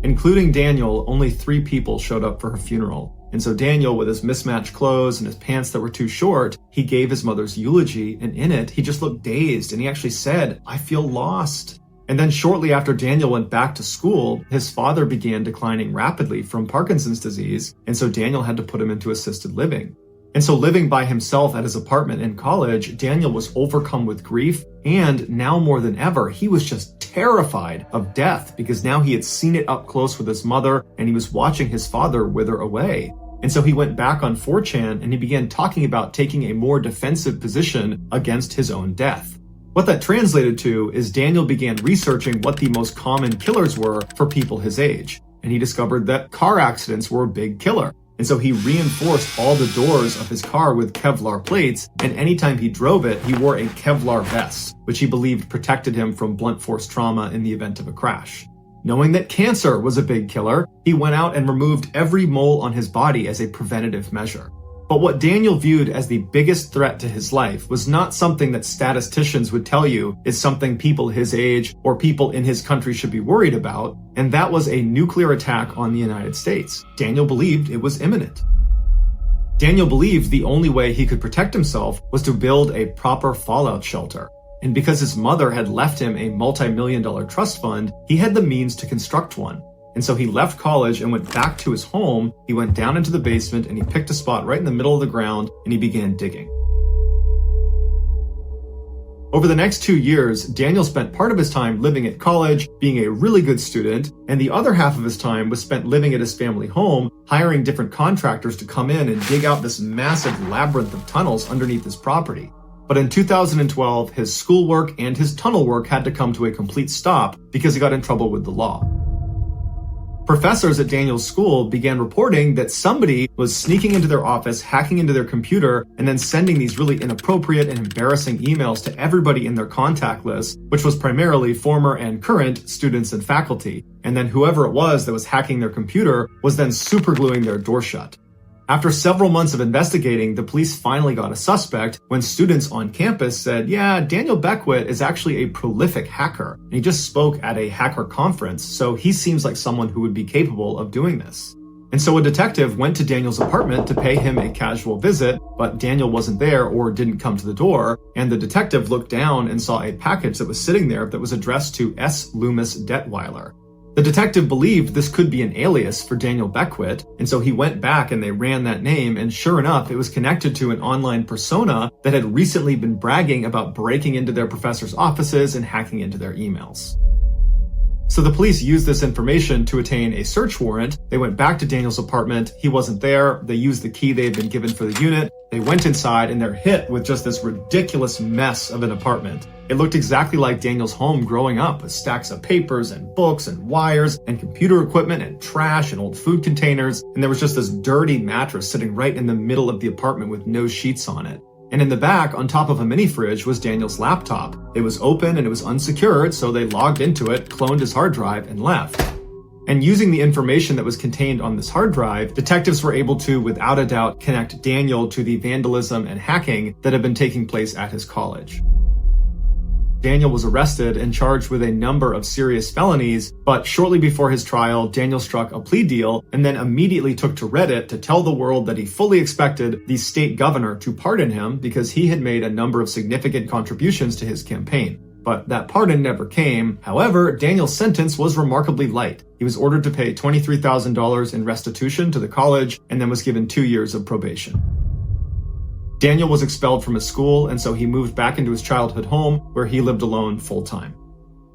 Speaker 2: Including Daniel, only 3 people showed up for her funeral. And so Daniel, with his mismatched clothes and his pants that were too short, he gave his mother's eulogy, and in it, he just looked dazed and he actually said, "I feel lost." And then shortly after Daniel went back to school, his father began declining rapidly from Parkinson's disease, and so Daniel had to put him into assisted living. And so living by himself at his apartment in college, Daniel was overcome with grief, and now more than ever, he was just terrified of death because now he had seen it up close with his mother, and he was watching his father wither away. And so he went back on 4chan and he began talking about taking a more defensive position against his own death. What that translated to is Daniel began researching what the most common killers were for people his age. And he discovered that car accidents were a big killer. and so he reinforced all the doors of his car with Kevlar plates, and anytime he drove it, he wore a Kevlar vest, which he believed protected him from blunt force trauma in the event of a crash. Knowing that cancer was a big killer, he went out and removed every mole on his body as a preventative measure. But what Daniel viewed as the biggest threat to his life was not something that statisticians would tell you is something people his age or people in his country should be worried about, and that was a nuclear attack on the United States. Daniel believed it was imminent. Daniel believed the only way he could protect himself was to build a proper fallout shelter. And because his mother had left him a multi-million-dollar trust fund, he had the means to construct one. And so he left college and went back to his home. He went down into the basement and he picked a spot right in the middle of the ground and he began digging. Over the next 2 years, Daniel spent part of his time living at college, being a really good student, and the other half of his time was spent living at his family home, hiring different contractors to come in and dig out this massive labyrinth of tunnels underneath his property. But in 2012, his schoolwork and his tunnel work had to come to a complete stop because he got in trouble with the law. Professors at Daniel's school began reporting that somebody was sneaking into their office, hacking into their computer, and then sending these really inappropriate and embarrassing emails to everybody in their contact list, which was primarily former and current students and faculty. And then whoever it was that was hacking their computer was then supergluing their door shut. After several months of investigating, the police finally got a suspect when students on campus said, yeah, Daniel Beckwith is actually a prolific hacker. And he just spoke at a hacker conference, so he seems like someone who would be capable of doing this. And so a detective went to Daniel's apartment to pay him a casual visit, but Daniel wasn't there or didn't come to the door, and the detective looked down and saw a package that was sitting there that was addressed to S. Loomis Detweiler. The detective believed this could be an alias for Daniel Beckwith, and so he went back and they ran that name, and sure enough, it was connected to an online persona that had recently been bragging about breaking into their professors' offices and hacking into their emails. So the police used this information to attain a search warrant. They went back to Daniel's apartment. He wasn't there. They used the key they had been given for the unit. They went inside and they're hit with just this ridiculous mess of an apartment. It looked exactly like Daniel's home growing up, with stacks of papers and books and wires and computer equipment and trash and old food containers. And there was just this dirty mattress sitting right in the middle of the apartment with no sheets on it. And in the back, on top of a mini fridge, was Daniel's laptop. It was open and it was unsecured, so they logged into it, cloned his hard drive, and left. And using the information that was contained on this hard drive, detectives were able to, without a doubt, connect Daniel to the vandalism and hacking that had been taking place at his college. Daniel was arrested and charged with a number of serious felonies, but shortly before his trial, Daniel struck a plea deal and then immediately took to Reddit to tell the world that he fully expected the state governor to pardon him because he had made a number of significant contributions to his campaign. But that pardon never came. However, Daniel's sentence was remarkably light. He was ordered to pay $23,000 in restitution to the college and then was given 2 years of probation. Daniel was expelled from his school, and so he moved back into his childhood home where he lived alone full-time.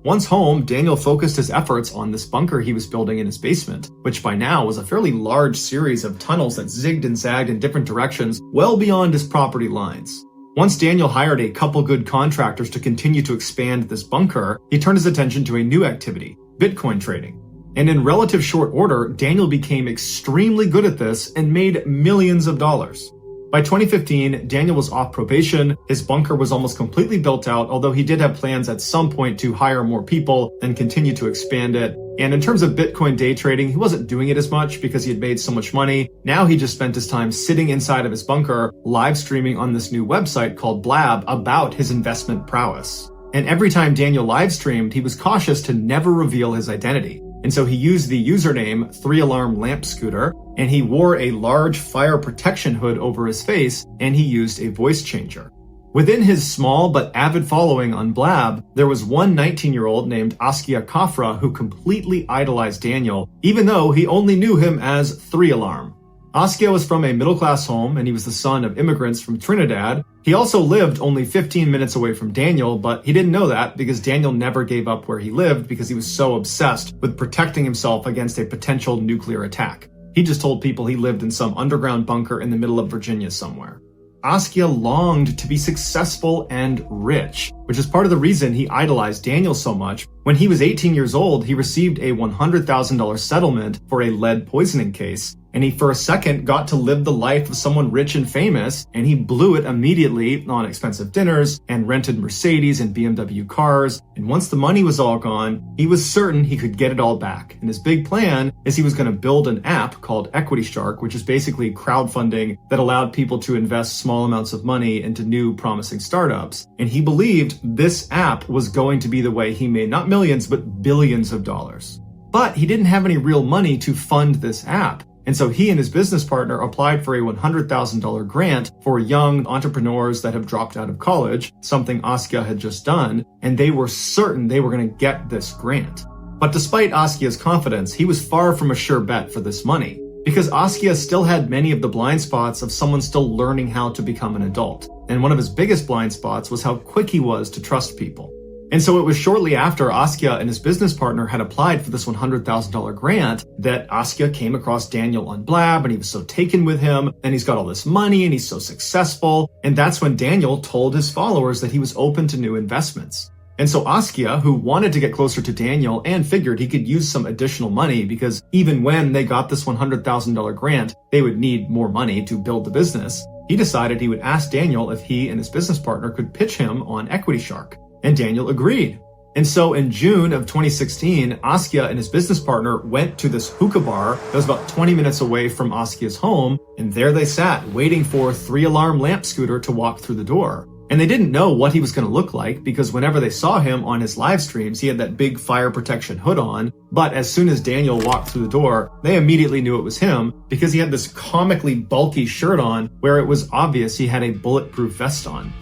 Speaker 2: Once home, Daniel focused his efforts on this bunker he was building in his basement, which by now was a fairly large series of tunnels that zigged and zagged in different directions well beyond his property lines. Once Daniel hired a couple good contractors to continue to expand this bunker, he turned his attention to a new activity, Bitcoin trading. And in relative short order, Daniel became extremely good at this and made millions of dollars. By 2015, Daniel was off probation. His bunker was almost completely built out, although he did have plans at some point to hire more people and continue to expand it. And in terms of Bitcoin day trading, he wasn't doing it as much because he had made so much money. Now he just spent his time sitting inside of his bunker, live streaming on this new website called Blab about his investment prowess. And every time Daniel live streamed, he was cautious to never reveal his identity. And so he used the username 3Alarm Lamp Scooter, and he wore a large fire protection hood over his face, and he used a voice changer. Within his small but avid following on Blab, there was one 19-year-old named Askia Kafra who completely idolized Daniel, even though he only knew him as 3Alarm. Askia was from a middle-class home, and he was the son of immigrants from Trinidad. He also lived only 15 minutes away from Daniel, but he didn't know that because Daniel never gave up where he lived because he was so obsessed with protecting himself against a potential nuclear attack. He just told people he lived in some underground bunker in the middle of Virginia somewhere. Askia longed to be successful and rich.
Speaker 1: which is part of the reason he idolized Daniel so much. When he was 18 years old, he received a $100,000 settlement for a lead poisoning case, and he for a second got to live the life of someone rich and famous, and he blew it immediately on expensive dinners and rented Mercedes and BMW cars. And once the money was all gone, he was certain he could get it all back. And his big plan is he was going to build an app called Equity Shark, which is basically crowdfunding that allowed people to invest small amounts of money into new promising startups. And he believed this app was going to be the way he made not millions, but billions of dollars. But he didn't have any real money to fund this app. And so he and his business partner applied for a $100,000 grant for young entrepreneurs that have dropped out of college, something Askia had just done, and they were certain they were going to get this grant. But despite Askia's confidence, he was far from a sure bet for this money, because Askia still had many of the blind spots of someone still learning how to become an adult. And one of his biggest blind spots was how quick he was to trust people. And so it was shortly after Askia and his business partner had applied for this $100,000 grant that Askia came across Daniel on Blab, and he was so taken with him, and he's got all this money and he's so successful. And that's when Daniel told his followers that he was open to new investments. And so Askia, who wanted to get closer to Daniel and figured he could use some additional money because even when they got this $100,000 grant, they would need more money to build the business, he decided he would ask Daniel if he and his business partner could pitch him on Equity Shark. And Daniel agreed. And so in June of 2016, Askia and his business partner went to this hookah bar that was about 20 minutes away from Askia's home, and there they sat, waiting for 3-alarm lamp scooter to walk through the door. And they didn't know what he was going to look like, because whenever they saw him on his live streams, he had that big fire protection hood on. But as soon as Daniel walked through the door, they immediately knew it was him, because he had this comically bulky shirt on where it was obvious he had a bulletproof vest on.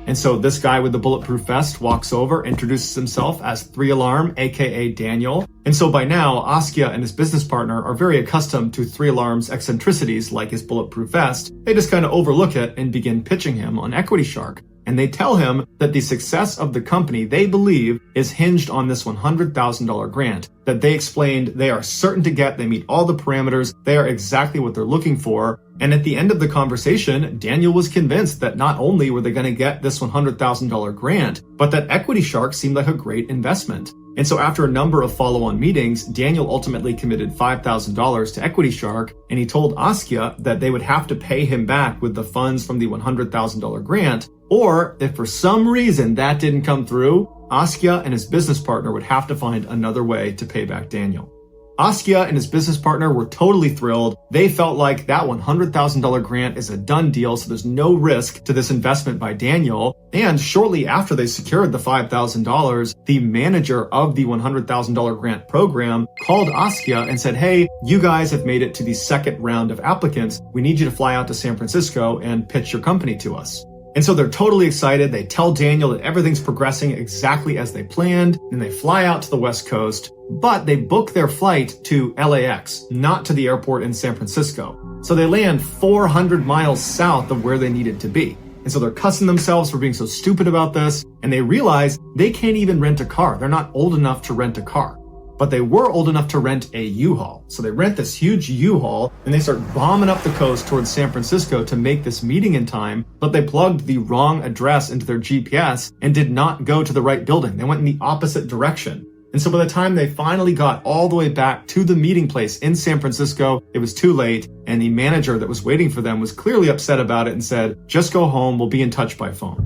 Speaker 1: And so this guy with the bulletproof vest walks over, introduces himself as 3-Alarm, aka Daniel. And so by now, Askia and his business partner are very accustomed to 3-Alarm's eccentricities like his bulletproof vest. They just kind of overlook it and begin pitching him on Equity Shark. And they tell him that the success of the company, they believe, is hinged on this $100,000 grant that they explained they are certain to get. They meet all the parameters. They are exactly what they're looking for. And at the end of the conversation, Daniel was convinced that not only were they going to get this $100,000 grant, but that Equity Shark seemed like a great investment. And so after a number of follow-on meetings, Daniel ultimately committed $5,000 to Equity Shark, and he told Askia that they would have to pay him back with the funds from the $100,000 grant, or if for some reason that didn't come through, Askia and his business partner would have to find another way to pay back Daniel. Askia and his business partner were totally thrilled. They felt like that $100,000 grant is a done deal, so there's no risk to this investment by Daniel. And shortly after they secured the $5,000, the manager of the $100,000 grant program called Askia and said, "Hey, you guys have made it to the second round of applicants. We need you to fly out to San Francisco and pitch your company to us." And so they're totally excited. They tell Daniel that everything's progressing exactly as they planned, and they fly out to the West Coast, but they book their flight to LAX, not to the airport in San Francisco. So they land 400 miles south of where they needed to be. And so they're cussing themselves for being so stupid about this, and they realize they can't even rent a car. They're not old enough to rent a car. But they were old enough to rent a U-Haul. So they rent this huge U-Haul and they start bombing up the coast towards San Francisco to make this meeting in time, but they plugged the wrong address into their GPS and did not go to the right building. They went in the opposite direction. And so by the time they finally got all the way back to the meeting place in San Francisco, it was too late, and the manager that was waiting for them was clearly upset about it and said, "Just go home, we'll be in touch by phone."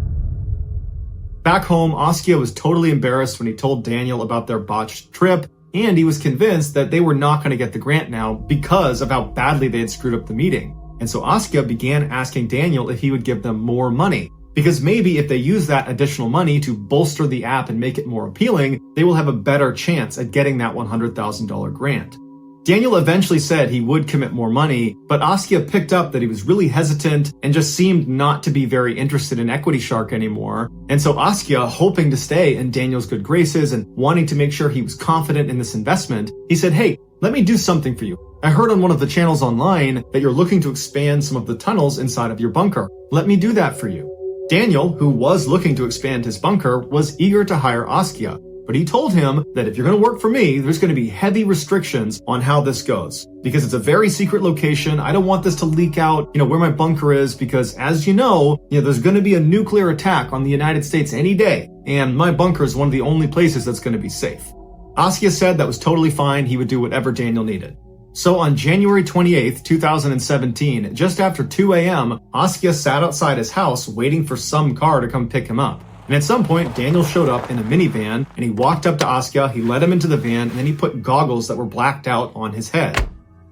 Speaker 1: Back home, Askia was totally embarrassed when he told Daniel about their botched trip, and he was convinced that they were not going to get the grant now because of how badly they had screwed up the meeting. And so Askia began asking Daniel if he would give them more money, because maybe if they use that additional money to bolster the app and make it more appealing, they will have a better chance at getting that $100,000 grant. Daniel eventually said he would commit more money, but Askia picked up that he was really hesitant and just seemed not to be very interested in Equity Shark anymore. And so Askia, hoping to stay in Daniel's good graces and wanting to make sure he was confident in this investment, he said, "Hey, let me do something for you. I heard on one of the channels online that you're looking to expand some of the tunnels inside of your bunker. Let me do that for you." Daniel, who was looking to expand his bunker, was eager to hire Askia.
Speaker 2: But he told him that if you're going to work for me, there's going to be heavy restrictions on how this goes. Because it's a very secret location. I don't want this to leak out, where my bunker is, because as you know, there's going to be a nuclear attack on the United States any day. And my bunker is one of the only places that's going to be safe. Askia said that was totally fine. He would do whatever Daniel needed. So on January 28th, 2017, just after 2 a.m., Askia sat outside his house waiting for some car to come pick him up. And at some point, Daniel showed up in a minivan, and he walked up to Askia, he led him into the van, and then he put goggles that were blacked out on his head.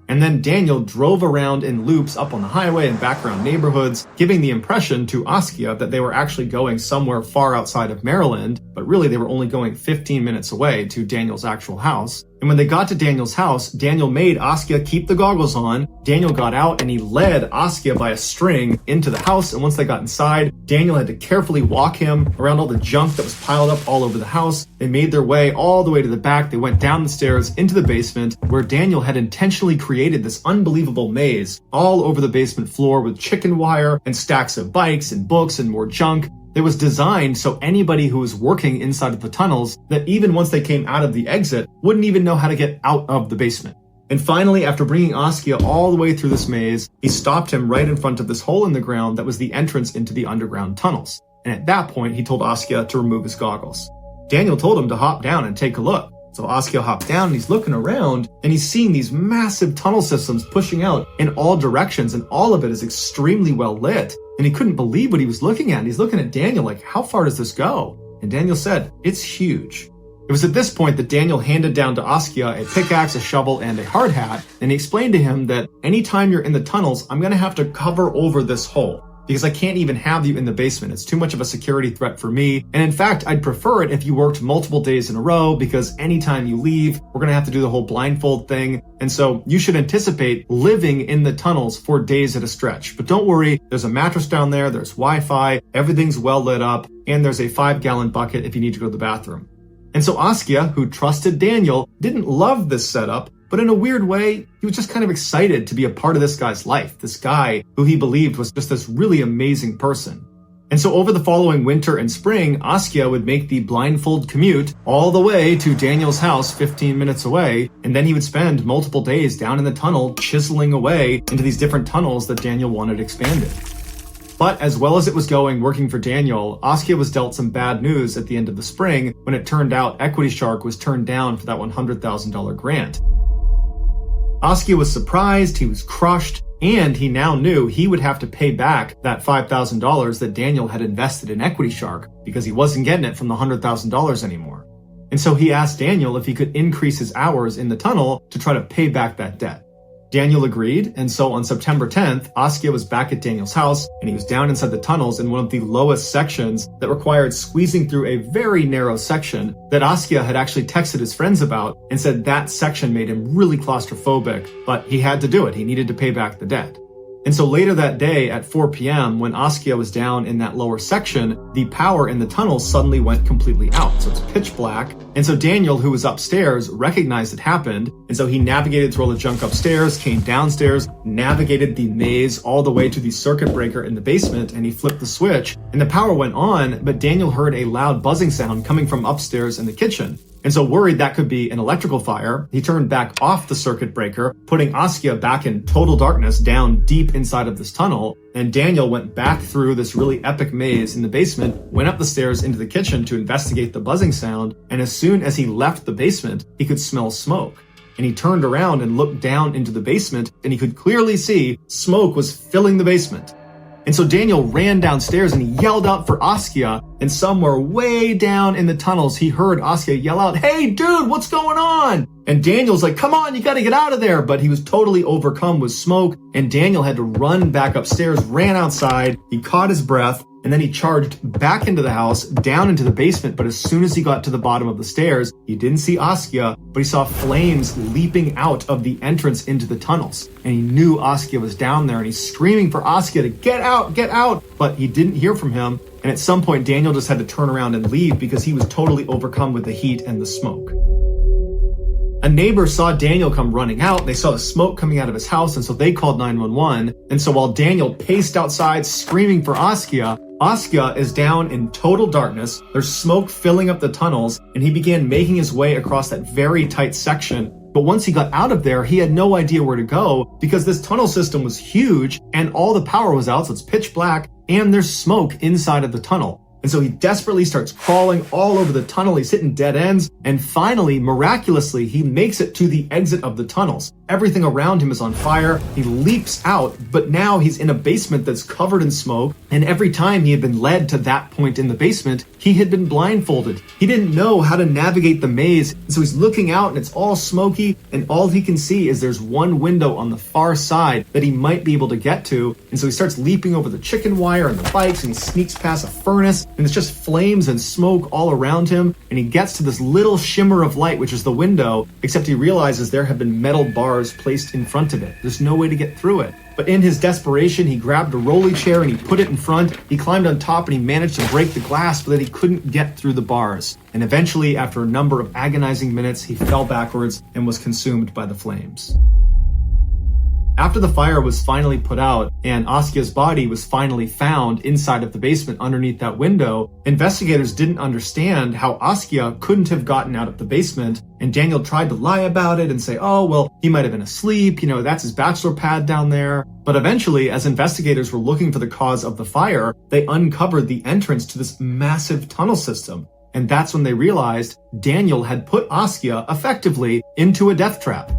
Speaker 2: And then Daniel drove around in loops up on the highway and background neighborhoods, giving the impression to Askia that they were actually going somewhere far outside of Maryland, but really they were only going 15 minutes away to Daniel's actual house. And when they got to Daniel's house, Daniel made Askia keep the goggles on. Daniel got out and he led Askia by a string into the house. And once they got inside, Daniel had to carefully walk him around all the junk that was piled up all over the house. They made their way all the way to the back. They went down the stairs into the basement where Daniel had intentionally created this unbelievable maze all over the basement floor with chicken wire and stacks of bikes and books and more junk. It was designed so anybody who was working inside of the tunnels, that even once they came out of the exit, wouldn't even know how to get out of the basement. And finally, after bringing Askia all the way through this maze, he stopped him right in front of this hole in the ground that was the entrance into the underground tunnels. And at that point, he told Askia to remove his goggles. Daniel told him to hop down and take a look. So Askia hopped down and he's looking around and he's seeing these massive tunnel systems pushing out in all directions, and all of it is extremely well lit. And he couldn't believe what he was looking at. And he's looking at Daniel like, how far does this go? And Daniel said, it's huge. It was at this point that Daniel handed down to Askia a pickaxe, a shovel, and a hard hat. And he explained to him that anytime you're in the tunnels, I'm going to have to cover over this hole, because I can't even have you in the basement. It's too much of a security threat for me. And in fact, I'd prefer it if you worked multiple days in a row, because anytime you leave, we're going to have to do the whole blindfold thing. And so you should anticipate living in the tunnels for days at a stretch. But don't worry, there's a mattress down there, there's Wi-Fi, everything's well lit up, and there's a 5-gallon bucket if you need to go to the bathroom. And so Askia, who trusted Daniel, didn't love this setup, but in a weird way, he was just kind of excited to be a part of this guy's life, this guy who he believed was just this really amazing person. And so over the following winter and spring, Askia would make the blindfold commute all the way to Daniel's house 15 minutes away, and then he would spend multiple days down in the tunnel chiseling away into these different tunnels that Daniel wanted expanded. But as well as it was going working for Daniel, Askia was dealt some bad news at the end of the spring when it turned out Equity Shark was turned down for that $100,000 grant. Askia was surprised, he was crushed, and he now knew he would have to pay back that $5,000 that Daniel had invested in Equity Shark, because he wasn't getting it from the $100,000 anymore. And so he asked Daniel if he could increase his hours in the tunnel to try to pay back that debt. Daniel agreed, and so on September 10th, Askia was back at Daniel's house, and he was down inside the tunnels in one of the lowest sections that required squeezing through a very narrow section that Askia had actually texted his friends about and said that section made him really claustrophobic, but he had to do it. He needed to pay back the debt. And so later that day at 4 p.m., when Askia was down in that lower section, the power in the tunnel suddenly went completely out. So it's pitch black. And so Daniel, who was upstairs, recognized it happened. And so he navigated through all the junk upstairs, came downstairs, navigated the maze all the way to the circuit breaker in the basement, and he flipped the switch. And the power went on, but Daniel heard a loud buzzing sound coming from upstairs in the kitchen. And so worried that could be an electrical fire, he turned back off the circuit breaker, putting Askia back in total darkness down deep inside of this tunnel. And Daniel went back through this really epic maze in the basement, went up the stairs into the kitchen to investigate the buzzing sound. And as soon as he left the basement, he could smell smoke. And he turned around and looked down into the basement, and he could clearly see smoke was filling the basement. And so Daniel ran downstairs and he yelled out for Askia, and somewhere way down in the tunnels, he heard Askia yell out, "Hey dude, what's going on?" And Daniel's like, "Come on, you gotta get out of there." But he was totally overcome with smoke, and Daniel had to run back upstairs, ran outside, he caught his breath, and then he charged back into the house, down into the basement. But as soon as he got to the bottom of the stairs, he didn't see Askia, but he saw flames leaping out of the entrance into the tunnels. And he knew Askia was down there, and he's screaming for Askia to get out, but he didn't hear from him. And at some point, Daniel just had to turn around and leave because he was totally overcome with the heat and the smoke. A neighbor saw Daniel come running out. They saw the smoke coming out of his house, and so they called 911. And so while Daniel paced outside screaming for Askia, Askia is down in total darkness, there's smoke filling up the tunnels, and he began making his way across that very tight section. But once he got out of there, he had no idea where to go because this tunnel system was huge and all the power was out, so it's pitch black, and there's smoke inside of the tunnel. And so he desperately starts crawling all over the tunnel. He's hitting dead ends. And finally, miraculously, he makes it to the exit of the tunnels. Everything around him is on fire. He leaps out, but now he's in a basement that's covered in smoke. And every time he had been led to that point in the basement, he had been blindfolded. He didn't know how to navigate the maze. And so he's looking out and it's all smoky. And all he can see is there's one window on the far side that he might be able to get to. And so he starts leaping over the chicken wire and the bikes and he sneaks past a furnace. And it's just flames and smoke all around him. And he gets to this little shimmer of light, which is the window, except he realizes there have been metal bars placed in front of it. There's no way to get through it. But in his desperation, he grabbed a rolly chair and he put it in front. He climbed on top and he managed to break the glass, but then he couldn't get through the bars. And eventually, after a number of agonizing minutes, he fell backwards and was consumed by the flames. After the fire was finally put out and Askia's body was finally found inside of the basement underneath that window, investigators didn't understand how Askia couldn't have gotten out of the basement, and Daniel tried to lie about it and say, oh, well, he might have been asleep, that's his bachelor pad down there. But eventually, as investigators were looking for the cause of the fire, they uncovered the entrance to this massive tunnel system. And that's when they realized Daniel had put Askia effectively into a death trap.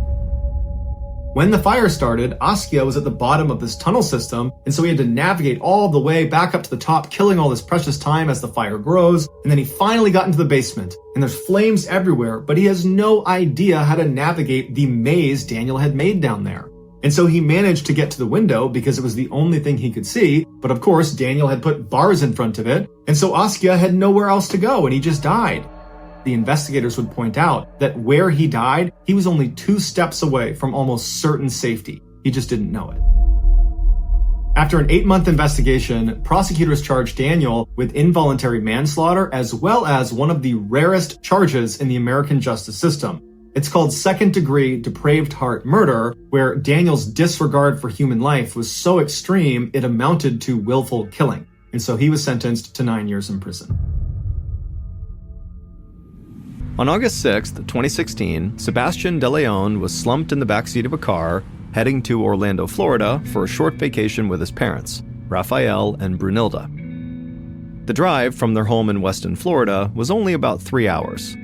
Speaker 2: When the fire started, Askia was at the bottom of this tunnel system, and so he had to navigate all the way back up to the top, killing all this precious time as the fire grows, and then he finally got into the basement, and there's flames everywhere, but he has no idea how to navigate the maze Daniel had made down there. And so he managed to get to the window because it was the only thing he could see, but of course Daniel had put bars in front of it, and so Askia had nowhere else to go, and he just died. The investigators would point out that where he died, he was only 2 steps away from almost certain safety. He just didn't know it. After an 8-month investigation, prosecutors charged Daniel with involuntary manslaughter as well as one of the rarest charges in the American justice system. It's called second-degree depraved heart murder, where Daniel's disregard for human life was so extreme it amounted to willful killing. And so he was sentenced to 9 years in prison.
Speaker 1: On August 6, 2016, Sebastian De Leon was slumped in the backseat of a car heading to Orlando, Florida for a short vacation with his parents, Raphael and Brunilda. The drive from their home in Weston, Florida was only about 3 hours.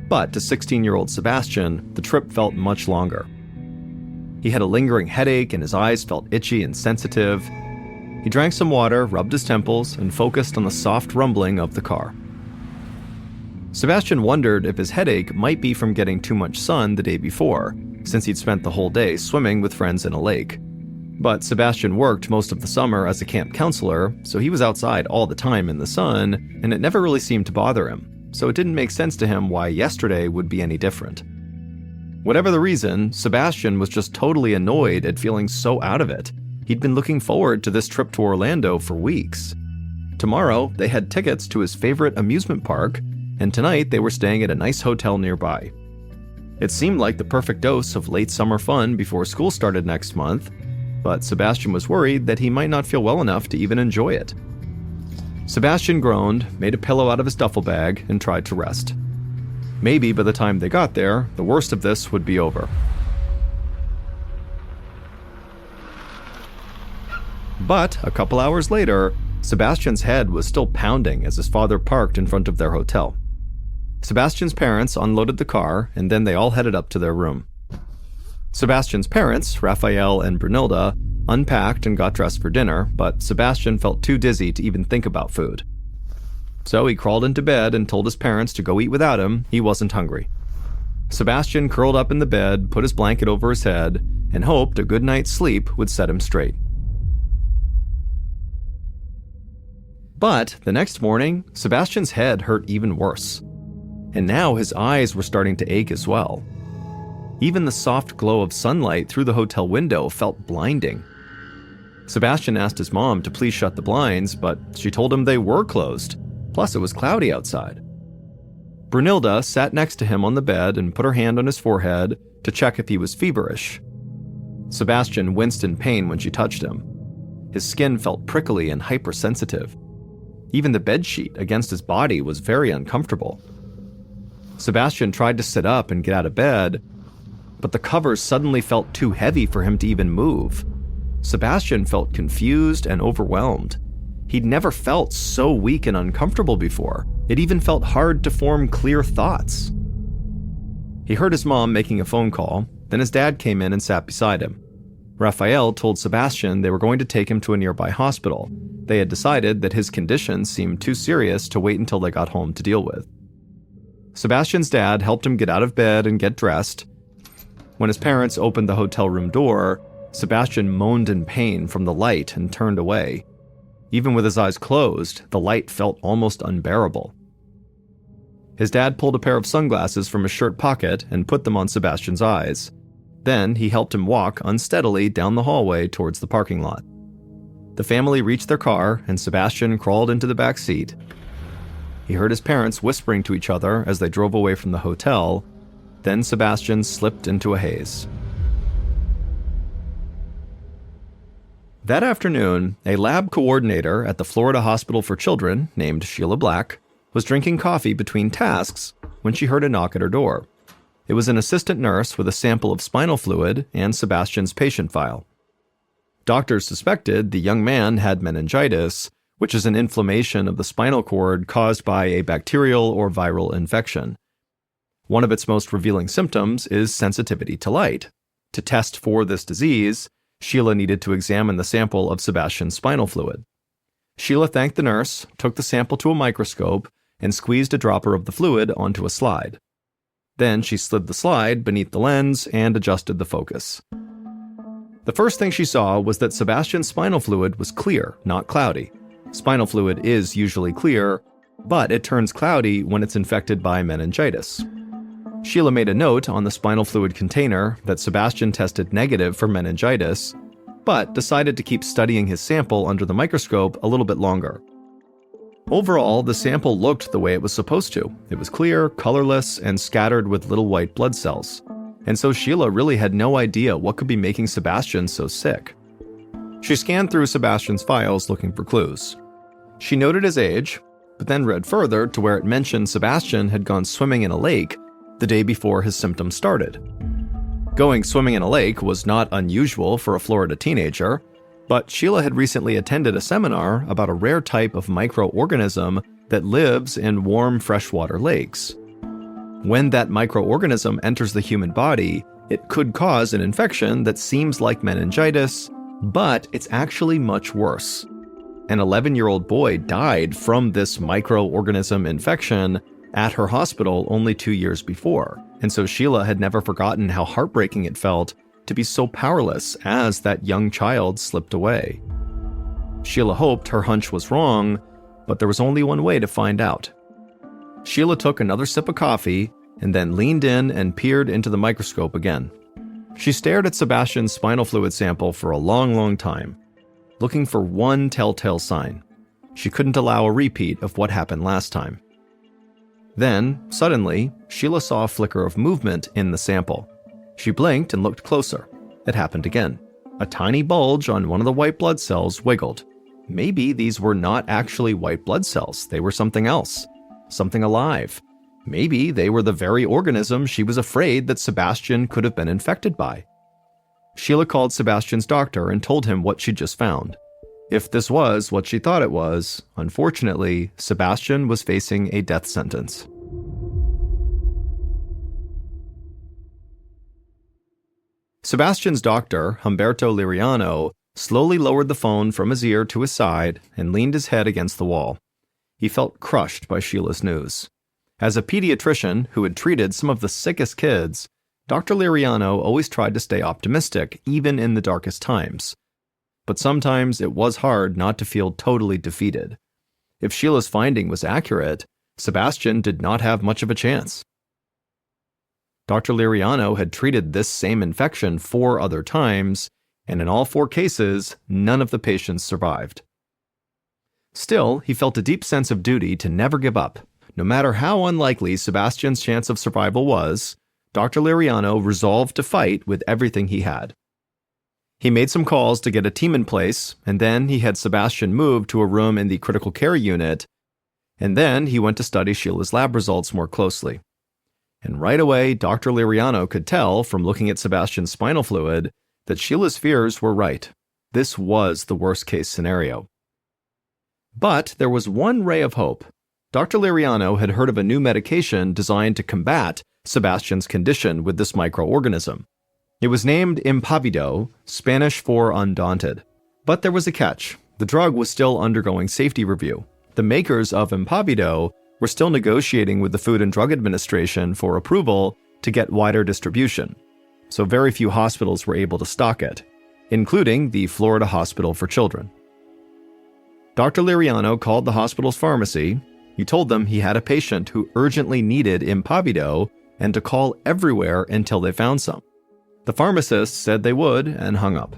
Speaker 1: But to 16-year-old Sebastian, the trip felt much longer. He had a lingering headache and his eyes felt itchy and sensitive. He drank some water, rubbed his temples, and focused on the soft rumbling of the car. Sebastian wondered if his headache might be from getting too much sun the day before, since he'd spent the whole day swimming with friends in a lake. But Sebastian worked most of the summer as a camp counselor, so he was outside all the time in the sun, and it never really seemed to bother him, so it didn't make sense to him why yesterday would be any different. Whatever the reason, Sebastian was just totally annoyed at feeling so out of it. He'd been looking forward to this trip to Orlando for weeks. Tomorrow, they had tickets to his favorite amusement park, and tonight they were staying at a nice hotel nearby. It seemed like the perfect dose of late summer fun before school started next month, but Sebastian was worried that he might not feel well enough to even enjoy it. Sebastian groaned, made a pillow out of his duffel bag, and tried to rest. Maybe by the time they got there, the worst of this would be over. But a couple hours later, Sebastian's head was still pounding as his father parked in front of their hotel. Sebastian's parents unloaded the car, and then they all headed up to their room. Sebastian's parents, Raphael and Brunilda, unpacked and got dressed for dinner, but Sebastian felt too dizzy to even think about food. So he crawled into bed and told his parents to go eat without him. He wasn't hungry. Sebastian curled up in the bed, put his blanket over his head, and hoped a good night's sleep would set him straight. But the next morning, Sebastian's head hurt even worse. And now his eyes were starting to ache as well. Even the soft glow of sunlight through the hotel window felt blinding. Sebastian asked his mom to please shut the blinds, but she told him they were closed. Plus, it was cloudy outside. Brunilda sat next to him on the bed and put her hand on his forehead to check if he was feverish. Sebastian winced in pain when she touched him. His skin felt prickly and hypersensitive. Even the bedsheet against his body was very uncomfortable. Sebastian tried to sit up and get out of bed, but the covers suddenly felt too heavy for him to even move. Sebastian felt confused and overwhelmed. He'd never felt so weak and uncomfortable before. It even felt hard to form clear thoughts. He heard his mom making a phone call, then his dad came in and sat beside him. Raphael told Sebastian they were going to take him to a nearby hospital. They had decided that his condition seemed too serious to wait until they got home to deal with. Sebastian's dad helped him get out of bed and get dressed. When his parents opened the hotel room door, Sebastian moaned in pain from the light and turned away. Even with his eyes closed, the light felt almost unbearable. His dad pulled a pair of sunglasses from his shirt pocket and put them on Sebastian's eyes. Then he helped him walk unsteadily down the hallway towards the parking lot. The family reached their car, and Sebastian crawled into the back seat. He heard his parents whispering to each other as they drove away from the hotel. Then Sebastian slipped into a haze. That afternoon, a lab coordinator at the Florida Hospital for Children, named Sheila Black, was drinking coffee between tasks when she heard a knock at her door. It was an assistant nurse with a sample of spinal fluid and Sebastian's patient file. Doctors suspected the young man had meningitis, which is an inflammation of the spinal cord caused by a bacterial or viral infection. One of its most revealing symptoms is sensitivity to light. To test for this disease, Sheila needed to examine the sample of Sebastian's spinal fluid. Sheila thanked the nurse, took the sample to a microscope, and squeezed a dropper of the fluid onto a slide. Then she slid the slide beneath the lens and adjusted the focus. The first thing she saw was that Sebastian's spinal fluid was clear, not cloudy. Spinal fluid is usually clear, but it turns cloudy when it's infected by meningitis. Sheila made a note on the spinal fluid container that Sebastian tested negative for meningitis, but decided to keep studying his sample under the microscope a little bit longer. Overall, the sample looked the way it was supposed to. It was clear, colorless, and scattered with little white blood cells. And so Sheila really had no idea what could be making Sebastian so sick. She scanned through Sebastian's files looking for clues. She noted his age, but then read further to where it mentioned Sebastian had gone swimming in a lake the day before his symptoms started. Going swimming in a lake was not unusual for a Florida teenager, but Sheila had recently attended a seminar about a rare type of microorganism that lives in warm freshwater lakes. When that microorganism enters the human body, it could cause an infection that seems like meningitis, but it's actually much worse. An 11-year-old boy died from this microorganism infection at her hospital only 2 years before, and so Sheila had never forgotten how heartbreaking it felt to be so powerless as that young child slipped away. Sheila hoped her hunch was wrong, but there was only one way to find out. Sheila took another sip of coffee and then leaned in and peered into the microscope again. She stared at Sebastian's spinal fluid sample for a long time, looking for one telltale sign. She couldn't allow a repeat of what happened last time. Then, suddenly, Sheila saw a flicker of movement in the sample. She blinked and looked closer. It happened again. A tiny bulge on one of the white blood cells wiggled. Maybe these were not actually white blood cells. They were something else. Something alive. Maybe they were the very organism she was afraid that Sebastian could have been infected by. Sheila called Sebastian's doctor and told him what she'd just found. If this was what she thought it was, unfortunately, Sebastian was facing a death sentence. Sebastian's doctor, Humberto Liriano, slowly lowered the phone from his ear to his side and leaned his head against the wall. He felt crushed by Sheila's news. As a pediatrician who had treated some of the sickest kids, Dr. Liriano always tried to stay optimistic, even in the darkest times. But sometimes it was hard not to feel totally defeated. If Sheila's finding was accurate, Sebastian did not have much of a chance. Dr. Liriano had treated this same infection 4 other times, and in all 4 cases, none of the patients survived. Still, he felt a deep sense of duty to never give up. No matter how unlikely Sebastian's chance of survival was, Dr. Liriano resolved to fight with everything he had. He made some calls to get a team in place, and then he had Sebastian moved to a room in the critical care unit, and then he went to study Sheila's lab results more closely. And right away, Dr. Liriano could tell from looking at Sebastian's spinal fluid that Sheila's fears were right. This was the worst-case scenario. But there was one ray of hope. Dr. Liriano had heard of a new medication designed to combat Sebastian's condition with this microorganism. It was named Impavido, Spanish for undaunted. But there was a catch. The drug was still undergoing safety review. The makers of Impavido were still negotiating with the Food and Drug Administration for approval to get wider distribution. So very few hospitals were able to stock it, including the Florida Hospital for Children. Dr. Liriano called the hospital's pharmacy. He told them he had a patient who urgently needed Impavido and to call everywhere until they found some. The pharmacist said they would and hung up.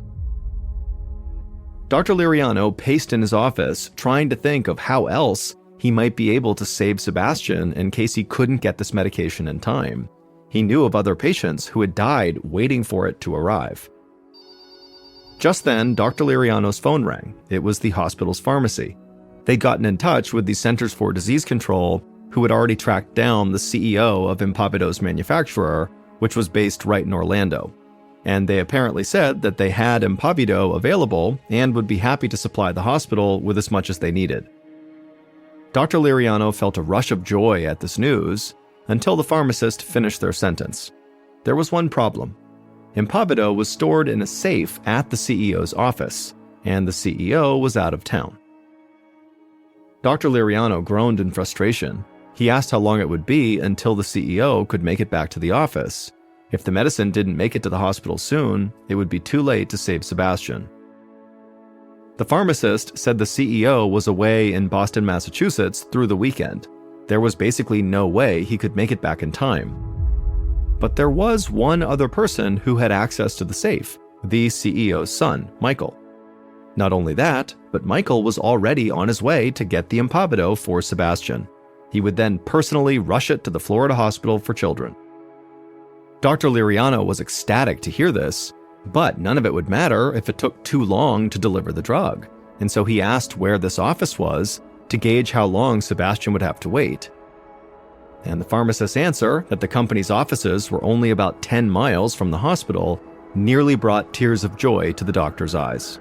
Speaker 1: Dr. Liriano paced in his office, trying to think of how else he might be able to save Sebastian in case he couldn't get this medication in time. He knew of other patients who had died waiting for it to arrive. Just then, Dr. Liriano's phone rang. It was the hospital's pharmacy. They'd gotten in touch with the Centers for Disease Control, who had already tracked down the CEO of Impavido's manufacturer, which was based right in Orlando. And they apparently said that they had Impavido available and would be happy to supply the hospital with as much as they needed. Dr. Liriano felt a rush of joy at this news until the pharmacist finished their sentence. There was one problem. Impavido was stored in a safe at the CEO's office, and the CEO was out of town. Dr. Liriano groaned in frustration. He asked how long it would be until the CEO could make it back to the office. If the medicine didn't make it to the hospital soon, it would be too late to save Sebastian. The pharmacist said the CEO was away in Boston, Massachusetts through the weekend. There was basically no way he could make it back in time. But there was one other person who had access to the safe, the CEO's son, Michael. Not only that, but Michael was already on his way to get the Impavido for Sebastian. He would then personally rush it to the Florida Hospital for Children. Dr. Liriano was ecstatic to hear this, but none of it would matter if it took too long to deliver the drug, and so he asked where this office was to gauge how long Sebastian would have to wait. And the pharmacist's answer that the company's offices were only about 10 miles from the hospital nearly brought tears of joy to the doctor's eyes.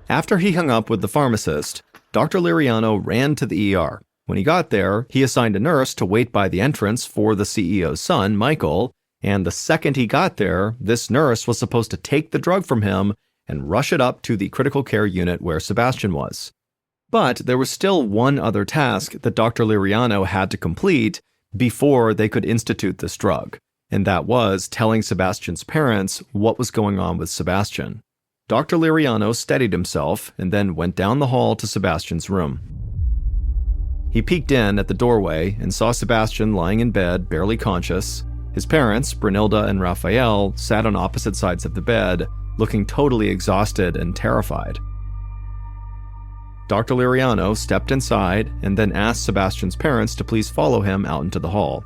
Speaker 1: After he hung up with the pharmacist, Dr. Liriano ran to the ER. When he got there, he assigned a nurse to wait by the entrance for the CEO's son, Michael, and the second he got there, this nurse was supposed to take the drug from him and rush it up to the critical care unit where Sebastian was. But there was still one other task that Dr. Liriano had to complete before they could institute this drug, and that was telling Sebastian's parents what was going on with Sebastian. Dr. Liriano steadied himself and then went down the hall to Sebastian's room. He peeked in at the doorway and saw Sebastian lying in bed, barely conscious. His parents, Brunilda and Raphael, sat on opposite sides of the bed, looking totally exhausted and terrified. Dr. Liriano stepped inside and then asked Sebastian's parents to please follow him out into the hall.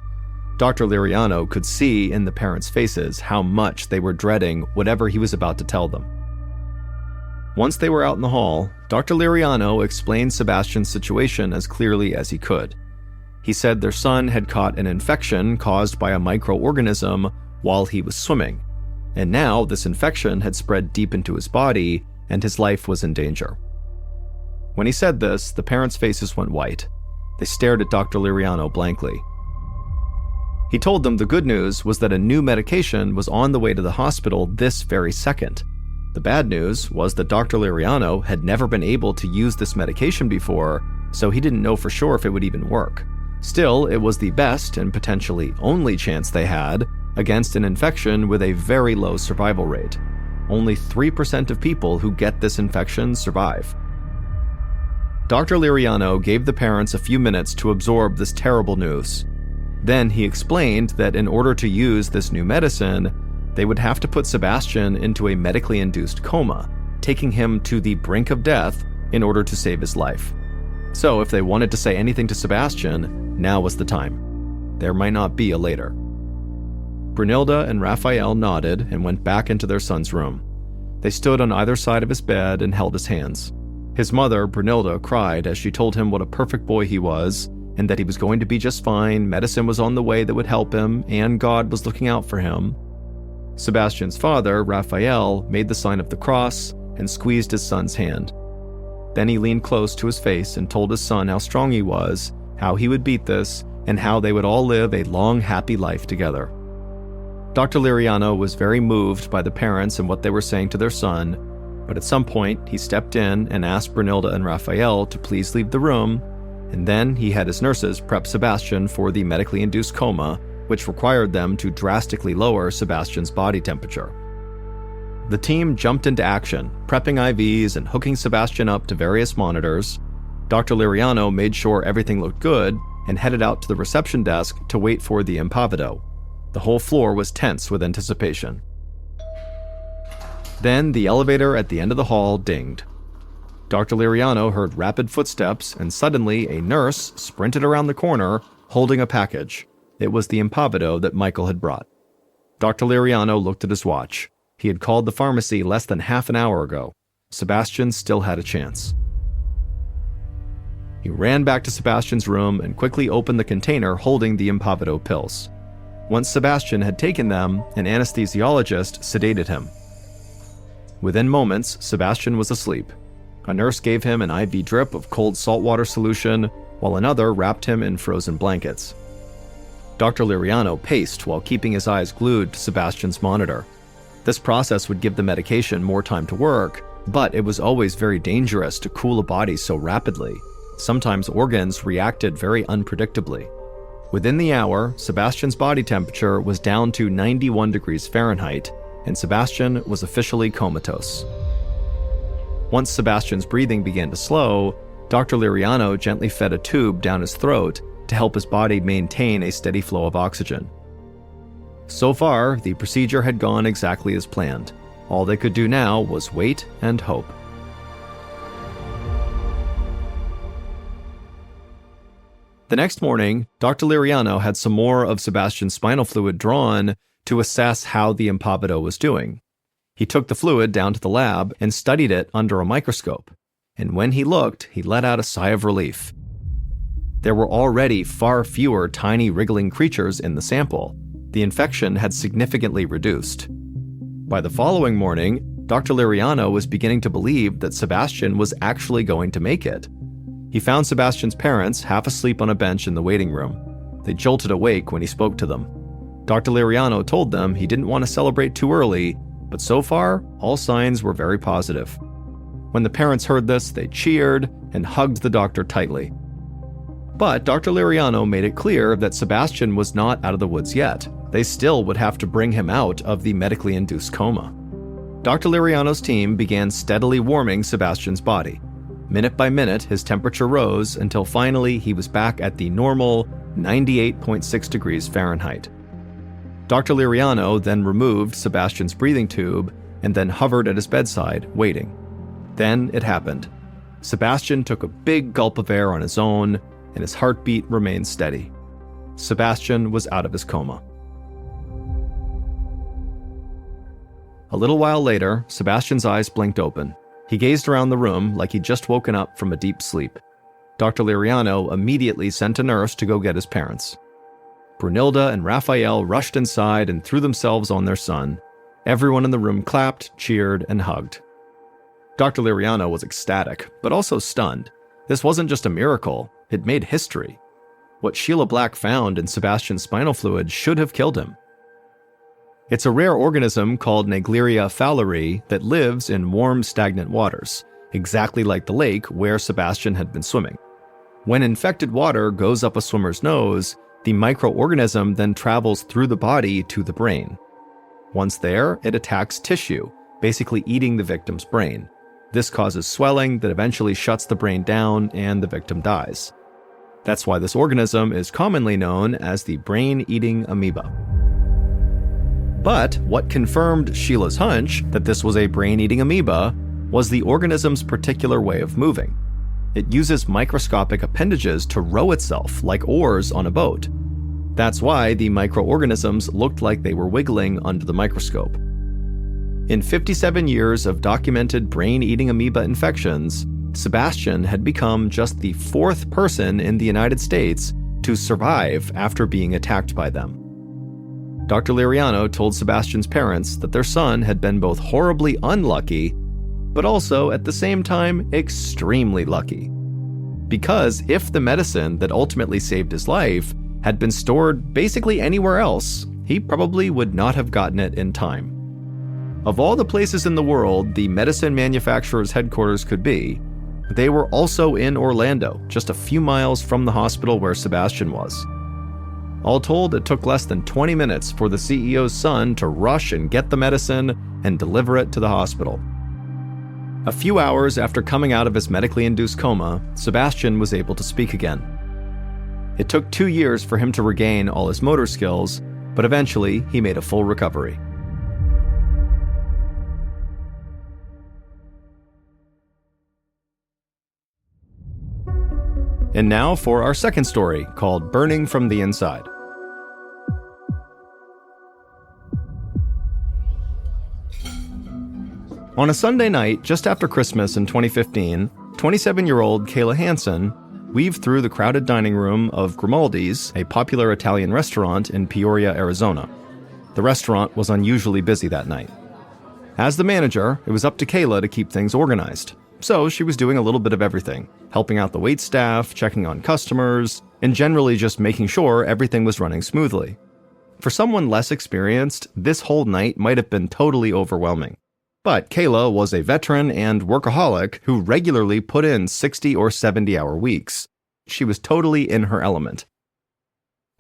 Speaker 1: Dr. Liriano could see in the parents' faces how much they were dreading whatever he was about to tell them. Once they were out in the hall, Dr. Liriano explained Sebastian's situation as clearly as he could. He said their son had caught an infection caused by a microorganism while he was swimming, and now this infection had spread deep into his body and his life was in danger. When he said this, the parents' faces went white. They stared at Dr. Liriano blankly. He told them the good news was that a new medication was on the way to the hospital this very second. The bad news was that Dr. Liriano had never been able to use this medication before, so he didn't know for sure if it would even work. Still, it was the best and potentially only chance they had against an infection with a very low survival rate. Only 3% of people who get this infection survive. Dr. Liriano gave the parents a few minutes to absorb this terrible news. Then he explained that in order to use this new medicine, they would have to put Sebastian into a medically induced coma, taking him to the brink of death in order to save his life. So if they wanted to say anything to Sebastian, now was the time. There might not be a later. Brunilda and Raphael nodded and went back into their son's room. They stood on either side of his bed and held his hands. His mother, Brunilda, cried as she told him what a perfect boy he was and that he was going to be just fine, medicine was on the way that would help him, and God was looking out for him. Sebastian's father, Raphael, made the sign of the cross and squeezed his son's hand. Then he leaned close to his face and told his son how strong he was, how he would beat this, and how they would all live a long, happy life together. Dr. Liriano was very moved by the parents and what they were saying to their son, but at some point he stepped in and asked Brunilda and Raphael to please leave the room, and then he had his nurses prep Sebastian for the medically induced coma, which required them to drastically lower Sebastian's body temperature. The team jumped into action, prepping IVs and hooking Sebastian up to various monitors. Dr. Liriano made sure everything looked good and headed out to the reception desk to wait for the impavido. The whole floor was tense with anticipation. Then the elevator at the end of the hall dinged. Dr. Liriano heard rapid footsteps, and suddenly a nurse sprinted around the corner holding a package. It was the impavido that Michael had brought. Dr. Liriano looked at his watch. He had called the pharmacy less than half an hour ago. Sebastian still had a chance. He ran back to Sebastian's room and quickly opened the container holding the impavido pills. Once Sebastian had taken them, an anesthesiologist sedated him. Within moments, Sebastian was asleep. A nurse gave him an IV drip of cold saltwater solution, while another wrapped him in frozen blankets. Dr. Liriano paced while keeping his eyes glued to Sebastian's monitor. This process would give the medication more time to work, but it was always very dangerous to cool a body so rapidly. Sometimes organs reacted very unpredictably. Within the hour, Sebastian's body temperature was down to 91 degrees Fahrenheit, and Sebastian was officially comatose. Once Sebastian's breathing began to slow, Dr. Liriano gently fed a tube down his throat to help his body maintain a steady flow of oxygen. So far, the procedure had gone exactly as planned. All they could do now was wait and hope. The next morning, Dr. Liriano had some more of Sebastian's spinal fluid drawn to assess how the impavido was doing. He took the fluid down to the lab and studied it under a microscope, and when he looked, he let out a sigh of relief. There were already far fewer tiny wriggling creatures in the sample. The infection had significantly reduced. By the following morning, Dr. Liriano was beginning to believe that Sebastian was actually going to make it. He found Sebastian's parents half asleep on a bench in the waiting room. They jolted awake when he spoke to them. Dr. Liriano told them he didn't want to celebrate too early, but so far, all signs were very positive. When the parents heard this, they cheered and hugged the doctor tightly. But Dr. Liriano made it clear that Sebastian was not out of the woods yet. They still would have to bring him out of the medically induced coma. Dr. Liriano's team began steadily warming Sebastian's body. Minute by minute, his temperature rose until finally he was back at the normal 98.6 degrees Fahrenheit. Dr. Liriano then removed Sebastian's breathing tube and then hovered at his bedside, waiting. Then it happened. Sebastian took a big gulp of air on his own, and his heartbeat remained steady. Sebastian was out of his coma. A little while later, Sebastian's eyes blinked open. He gazed around the room like he'd just woken up from a deep sleep. Dr. Liriano immediately sent a nurse to go get his parents. Brunilda and Raphael rushed inside and threw themselves on their son. Everyone in the room clapped, cheered, and hugged. Dr. Liriano was ecstatic, but also stunned. This wasn't just a miracle, it made history. What Sheila Black found in Sebastian's spinal fluid should have killed him. It's a rare organism called Naegleria fowleri that lives in warm, stagnant waters, exactly like the lake where Sebastian had been swimming. When infected water goes up a swimmer's nose, the microorganism then travels through the body to the brain. Once there, it attacks tissue, basically eating the victim's brain. This causes swelling that eventually shuts the brain down and the victim dies. That's why this organism is commonly known as the brain-eating amoeba. But what confirmed Sheila's hunch that this was a brain-eating amoeba was the organism's particular way of moving. It uses microscopic appendages to row itself like oars on a boat. That's why the microorganisms looked like they were wiggling under the microscope. In 57 years of documented brain-eating amoeba infections, Sebastian had become just the 4th person in the United States to survive after being attacked by them. Dr. Liriano told Sebastian's parents that their son had been both horribly unlucky, but also at the same time extremely lucky. Because if the medicine that ultimately saved his life had been stored basically anywhere else, he probably would not have gotten it in time. Of all the places in the world the medicine manufacturer's headquarters could be, they were also in Orlando, just a few miles from the hospital where Sebastian was. All told, it took less than 20 minutes for the CEO's son to rush and get the medicine and deliver it to the hospital. A few hours after coming out of his medically induced coma, Sebastian was able to speak again. It took 2 years for him to regain all his motor skills, but eventually he made a full recovery. And now for our second story, called Burning from the Inside. On a Sunday night, just after Christmas in 2015, 27-year-old Kayla Hansen weaved through the crowded dining room of Grimaldi's, a popular Italian restaurant in Peoria, Arizona. The restaurant was unusually busy that night. As the manager, it was up to Kayla to keep things organized. So she was doing a little bit of everything, helping out the waitstaff, checking on customers, and generally just making sure everything was running smoothly. For someone less experienced, this whole night might have been totally overwhelming. But Kayla was a veteran and workaholic who regularly put in 60 or 70-hour weeks. She was totally in her element.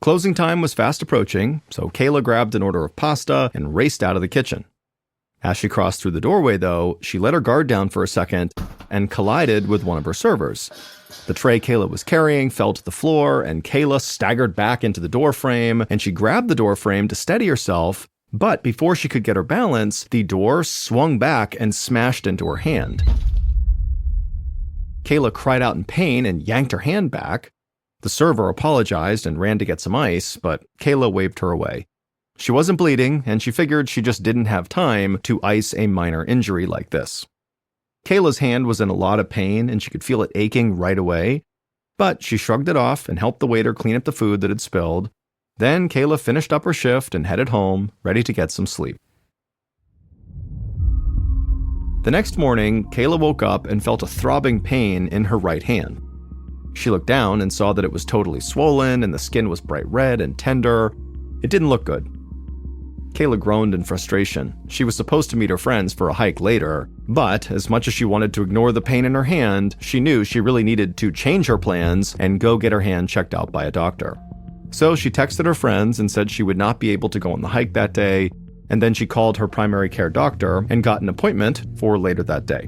Speaker 1: Closing time was fast approaching, so Kayla grabbed an order of pasta and raced out of the kitchen. As she crossed through the doorway, though, she let her guard down for a second and collided with one of her servers. The tray Kayla was carrying fell to the floor, and Kayla staggered back into the doorframe, and she grabbed the doorframe to steady herself, but before she could get her balance, the door swung back and smashed into her hand. Kayla cried out in pain and yanked her hand back. The server apologized and ran to get some ice, but Kayla waved her away. She wasn't bleeding, and she figured she just didn't have time to ice a minor injury like this. Kayla's hand was in a lot of pain, and she could feel it aching right away, but she shrugged it off and helped the waiter clean up the food that had spilled. Then Kayla finished up her shift and headed home, ready to get some sleep. The next morning, Kayla woke up and felt a throbbing pain in her right hand. She looked down and saw that it was totally swollen and the skin was bright red and tender. It didn't look good. Kayla groaned in frustration. She was supposed to meet her friends for a hike later, but as much as she wanted to ignore the pain in her hand, she knew she really needed to change her plans and go get her hand checked out by a doctor. So she texted her friends and said she would not be able to go on the hike that day, and then she called her primary care doctor and got an appointment for later that day.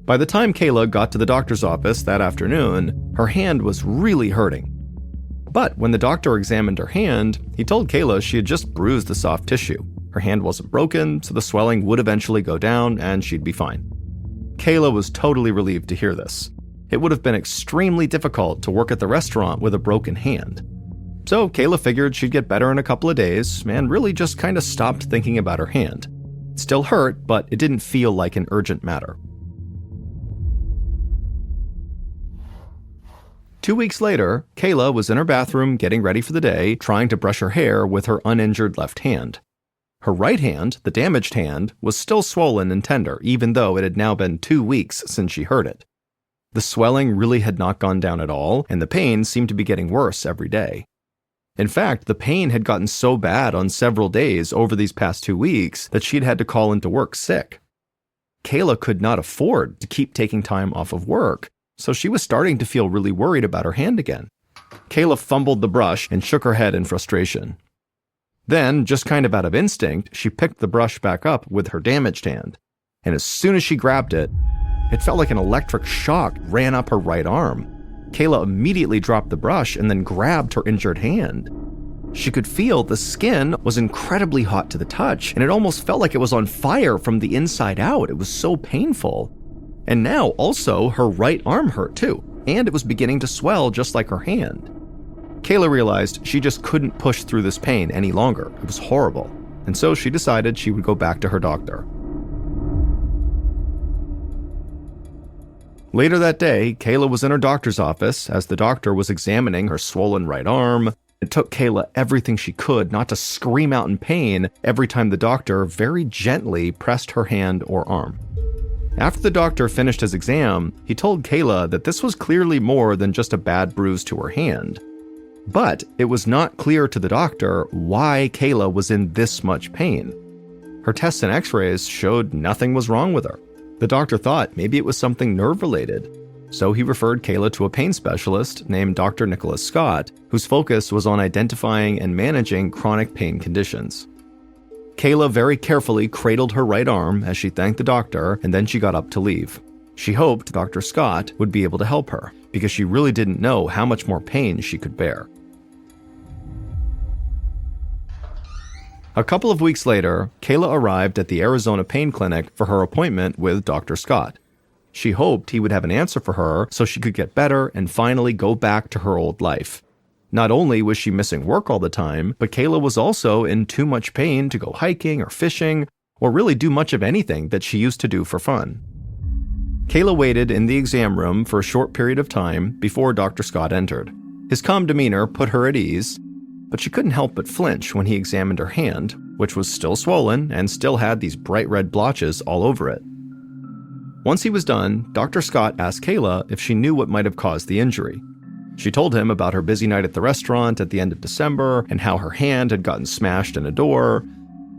Speaker 1: By the time Kayla got to the doctor's office that afternoon, her hand was really hurting. But when the doctor examined her hand, he told Kayla she had just bruised the soft tissue. Her hand wasn't broken, so the swelling would eventually go down and she'd be fine. Kayla was totally relieved to hear this. It would have been extremely difficult to work at the restaurant with a broken hand. So Kayla figured she'd get better in a couple of days and really just kind of stopped thinking about her hand. It still hurt, but it didn't feel like an urgent matter. 2 weeks later, Kayla was in her bathroom getting ready for the day, trying to brush her hair with her uninjured left hand. Her right hand, the damaged hand, was still swollen and tender, even though it had now been 2 weeks since she hurt it. The swelling really had not gone down at all, and the pain seemed to be getting worse every day. In fact, the pain had gotten so bad on several days over these past 2 weeks that she'd had to call into work sick. Kayla could not afford to keep taking time off of work, so she was starting to feel really worried about her hand again. Kayla fumbled the brush and shook her head in frustration. Then, just kind of out of instinct, she picked the brush back up with her damaged hand, and as soon as she grabbed it, it felt like an electric shock ran up her right arm. Kayla immediately dropped the brush and then grabbed her injured hand. She could feel the skin was incredibly hot to the touch, and it almost felt like it was on fire from the inside out. It was so painful. And now, also, her right arm hurt too, and it was beginning to swell just like her hand. Kayla realized she just couldn't push through this pain any longer. It was horrible. And so she decided she would go back to her doctor. Later that day, Kayla was in her doctor's office as the doctor was examining her swollen right arm. It took Kayla everything she could not to scream out in pain every time the doctor very gently pressed her hand or arm. After the doctor finished his exam, he told Kayla that this was clearly more than just a bad bruise to her hand. But it was not clear to the doctor why Kayla was in this much pain. Her tests and x-rays showed nothing was wrong with her. The doctor thought maybe it was something nerve-related. So he referred Kayla to a pain specialist named Dr. Nicholas Scott, whose focus was on identifying and managing chronic pain conditions. Kayla very carefully cradled her right arm as she thanked the doctor, and then she got up to leave. She hoped Dr. Scott would be able to help her, because she really didn't know how much more pain she could bear. A couple of weeks later, Kayla arrived at the Arizona Pain Clinic for her appointment with Dr. Scott. She hoped he would have an answer for her so she could get better and finally go back to her old life. Not only was she missing work all the time, but Kayla was also in too much pain to go hiking or fishing, or really do much of anything that she used to do for fun. Kayla waited in the exam room for a short period of time before Dr. Scott entered. His calm demeanor put her at ease, but she couldn't help but flinch when he examined her hand, which was still swollen and still had these bright red blotches all over it. Once he was done, Dr. Scott asked Kayla if she knew what might have caused the injury. She told him about her busy night at the restaurant at the end of December and how her hand had gotten smashed in a door,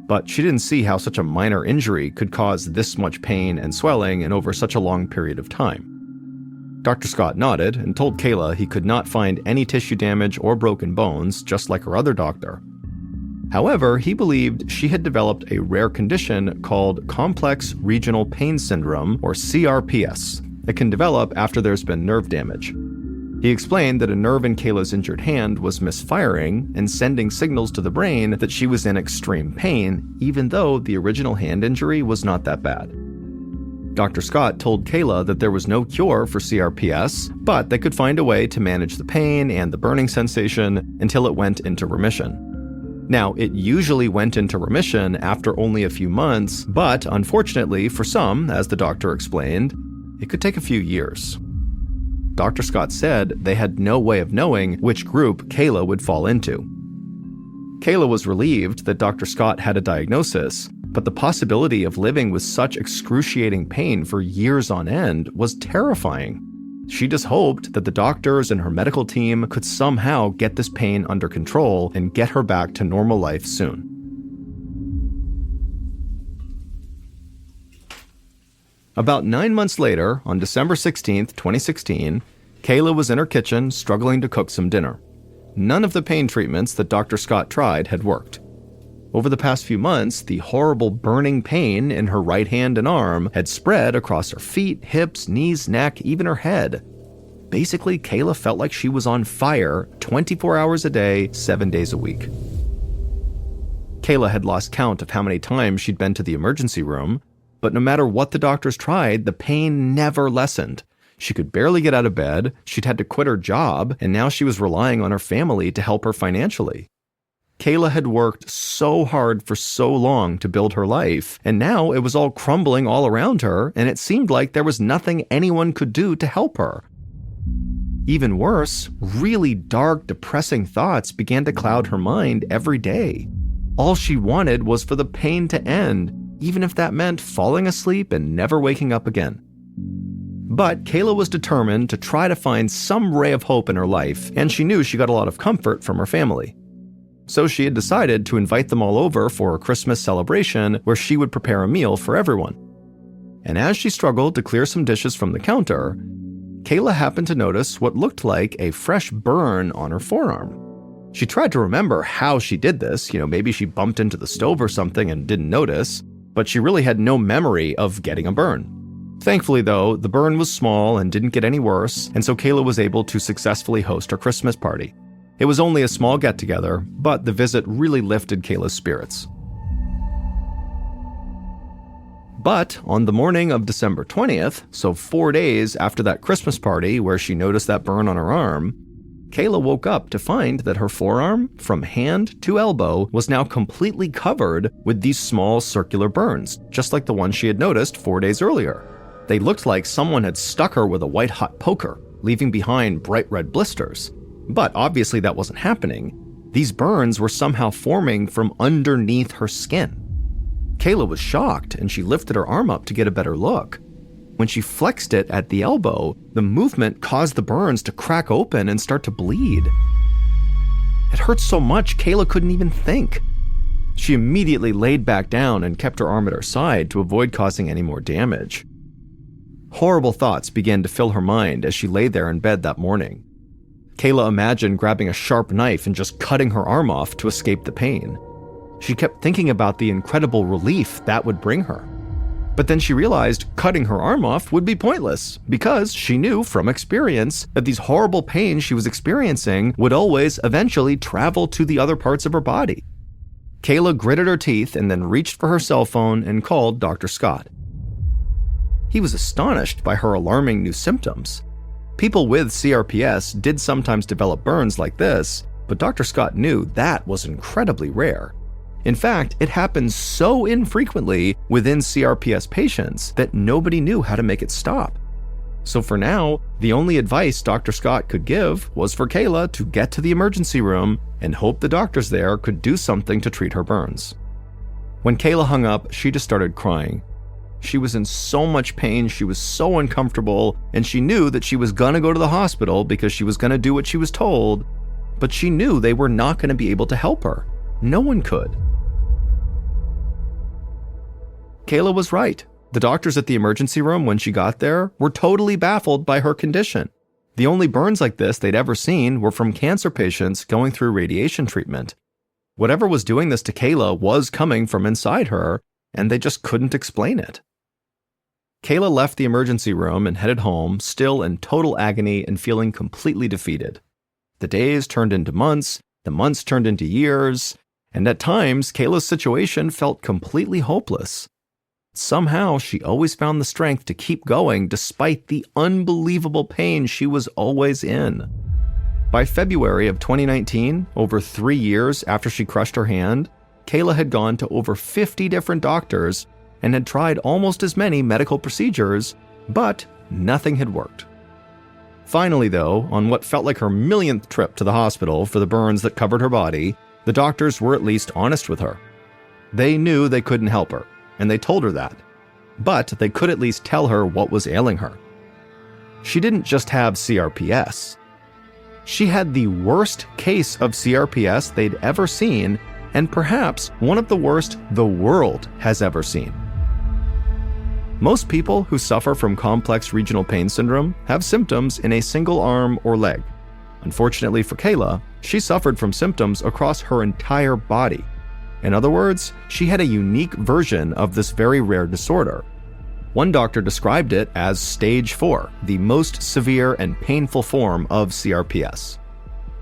Speaker 1: but she didn't see how such a minor injury could cause this much pain and swelling and over such a long period of time. Dr. Scott nodded and told Kayla he could not find any tissue damage or broken bones, just like her other doctor. However, he believed she had developed a rare condition called Complex Regional Pain Syndrome, or CRPS, that can develop after there's been nerve damage. He explained that a nerve in Kayla's injured hand was misfiring and sending signals to the brain that she was in extreme pain, even though the original hand injury was not that bad. Dr. Scott told Kayla that there was no cure for CRPS, but they could find a way to manage the pain and the burning sensation until it went into remission. Now, it usually went into remission after only a few months, but unfortunately for some, as the doctor explained, it could take a few years. Dr. Scott said they had no way of knowing which group Kayla would fall into. Kayla was relieved that Dr. Scott had a diagnosis, but the possibility of living with such excruciating pain for years on end was terrifying. She just hoped that the doctors and her medical team could somehow get this pain under control and get her back to normal life soon. About 9 months later, on December 16th, 2016, Kayla was in her kitchen struggling to cook some dinner. None of the pain treatments that Dr. Scott tried had worked. Over the past few months, the horrible burning pain in her right hand and arm had spread across her feet, hips, knees, neck, even her head. Basically, Kayla felt like she was on fire 24 hours a day, 7 days a week. Kayla had lost count of how many times she'd been to the emergency room, but no matter what the doctors tried, the pain never lessened. She could barely get out of bed, she'd had to quit her job, and now she was relying on her family to help her financially. Kayla had worked so hard for so long to build her life, and now it was all crumbling all around her, and it seemed like there was nothing anyone could do to help her. Even worse, really dark, depressing thoughts began to cloud her mind every day. All she wanted was for the pain to end, even if that meant falling asleep and never waking up again. But Kayla was determined to try to find some ray of hope in her life, and she knew she got a lot of comfort from her family. So she had decided to invite them all over for a Christmas celebration where she would prepare a meal for everyone. And as she struggled to clear some dishes from the counter, Kayla happened to notice what looked like a fresh burn on her forearm. She tried to remember how she did this, maybe she bumped into the stove or something and didn't notice, but she really had no memory of getting a burn. Thankfully, though, the burn was small and didn't get any worse, and so Kayla was able to successfully host her Christmas party. It was only a small get-together, but the visit really lifted Kayla's spirits. But on the morning of December 20th, so 4 days after that Christmas party where she noticed that burn on her arm, Kayla woke up to find that her forearm, from hand to elbow, was now completely covered with these small circular burns, just like the one she had noticed 4 days earlier. They looked like someone had stuck her with a white-hot poker, leaving behind bright red blisters. But obviously that wasn't happening. These burns were somehow forming from underneath her skin. Kayla was shocked, and she lifted her arm up to get a better look. When she flexed it at the elbow, the movement caused the burns to crack open and start to bleed. It hurt so much, Kayla couldn't even think. She immediately laid back down and kept her arm at her side to avoid causing any more damage. Horrible thoughts began to fill her mind as she lay there in bed that morning. Kayla imagined grabbing a sharp knife and just cutting her arm off to escape the pain. She kept thinking about the incredible relief that would bring her. But then she realized cutting her arm off would be pointless because she knew from experience that these horrible pains she was experiencing would always eventually travel to the other parts of her body. Kayla gritted her teeth and then reached for her cell phone and called Dr. Scott. He was astonished by her alarming new symptoms. People with CRPS did sometimes develop burns like this, but Dr. Scott knew that was incredibly rare. In fact, it happens so infrequently within CRPS patients that nobody knew how to make it stop. So for now, the only advice Dr. Scott could give was for Kayla to get to the emergency room and hope the doctors there could do something to treat her burns. When Kayla hung up, she just started crying. She was in so much pain, she was so uncomfortable, and she knew that she was gonna go to the hospital because she was gonna do what she was told, but she knew they were not gonna be able to help her. No one could. Kayla was right. The doctors at the emergency room when she got there were totally baffled by her condition. The only burns like this they'd ever seen were from cancer patients going through radiation treatment. Whatever was doing this to Kayla was coming from inside her, and they just couldn't explain it. Kayla left the emergency room and headed home, still in total agony and feeling completely defeated. The days turned into months, the months turned into years, and at times, Kayla's situation felt completely hopeless. Somehow, she always found the strength to keep going despite the unbelievable pain she was always in. By February of 2019, over 3 years after she crushed her hand, Kayla had gone to over 50 different doctors and had tried almost as many medical procedures, but nothing had worked. Finally, though, on what felt like her millionth trip to the hospital for the burns that covered her body, the doctors were at least honest with her. They knew they couldn't help her, and they told her that, but they could at least tell her what was ailing her. She didn't just have CRPS. She had the worst case of CRPS they'd ever seen, and perhaps one of the worst the world has ever seen. Most people who suffer from complex regional pain syndrome have symptoms in a single arm or leg. Unfortunately for Kayla, she suffered from symptoms across her entire body. In other words, she had a unique version of this very rare disorder. One doctor described it as stage 4, the most severe and painful form of CRPS.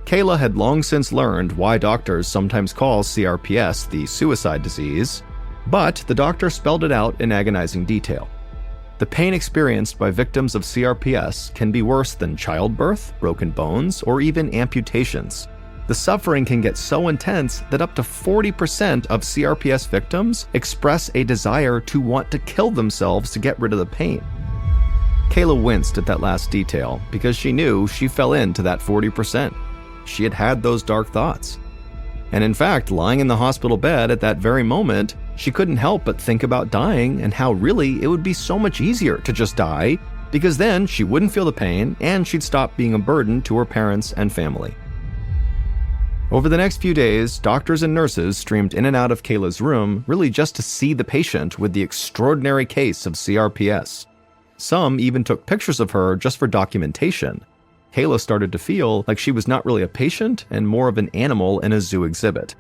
Speaker 1: Kayla had long since learned why doctors sometimes call CRPS the suicide disease, but the doctor spelled it out in agonizing detail. The pain experienced by victims of CRPS can be worse than childbirth, broken bones, or even amputations. The suffering can get so intense that up to 40% of CRPS victims express a desire to want to kill themselves to get rid of the pain. Kayla winced at that last detail because she knew she fell into that 40%. She had had those dark thoughts. And in fact, lying in the hospital bed at that very moment, she couldn't help but think about dying and how really it would be so much easier to just die, because then she wouldn't feel the pain and she'd stop being a burden to her parents and family. Over the next few days, doctors and nurses streamed in and out of Kayla's room really just to see the patient with the extraordinary case of CRPS. Some even took pictures of her just for documentation. Kayla started to feel like she was not really a patient and more of an animal in a zoo exhibit.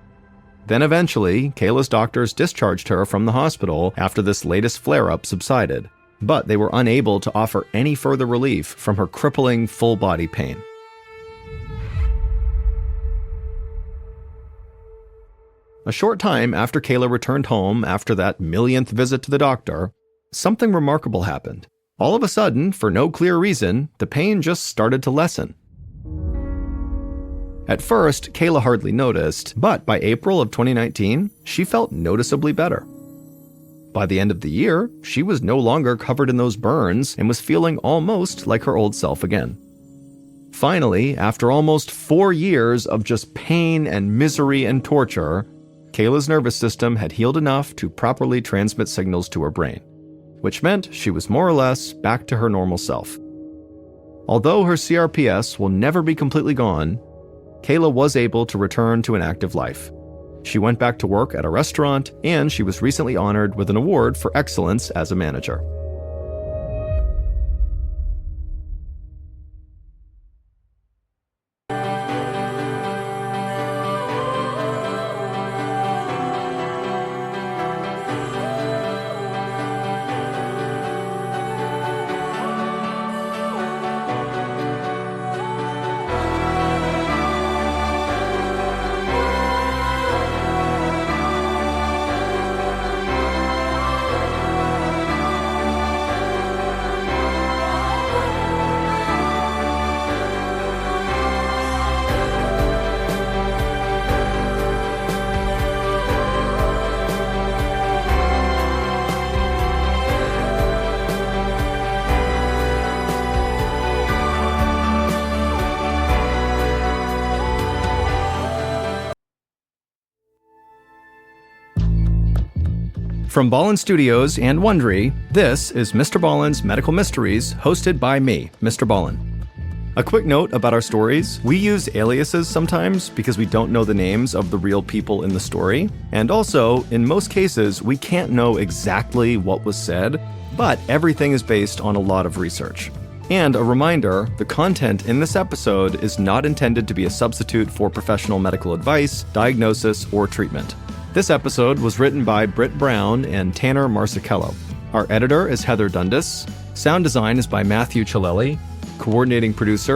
Speaker 1: Then eventually, Kayla's doctors discharged her from the hospital after this latest flare-up subsided, but they were unable to offer any further relief from her crippling full-body pain. A short time after Kayla returned home after that millionth visit to the doctor, something remarkable happened. All of a sudden, for no clear reason, the pain just started to lessen. At first, Kayla hardly noticed, but by April of 2019, she felt noticeably better. By the end of the year, she was no longer covered in those burns and was feeling almost like her old self again. Finally, after almost 4 years of just pain and misery and torture, Kayla's nervous system had healed enough to properly transmit signals to her brain, which meant she was more or less back to her normal self. Although her CRPS will never be completely gone, Kayla was able to return to an active life. She went back to work at a restaurant, and she was recently honored with an award for excellence as a manager. From Ballin Studios and Wondery, this is MrBallen's Medical Mysteries, hosted by me, Mr. Ballen. A quick note about our stories: we use aliases sometimes because we don't know the names of the real people in the story, and also, in most cases, we can't know exactly what was said, but everything is based on a lot of research. And a reminder, the content in this episode is not intended to be a substitute for professional medical advice, diagnosis, or treatment. This episode was written by Britt Brown and Tanner Marsichello. Our editor is Heather Dundas. Sound design is by Matthew Chaleli. Coordinating producer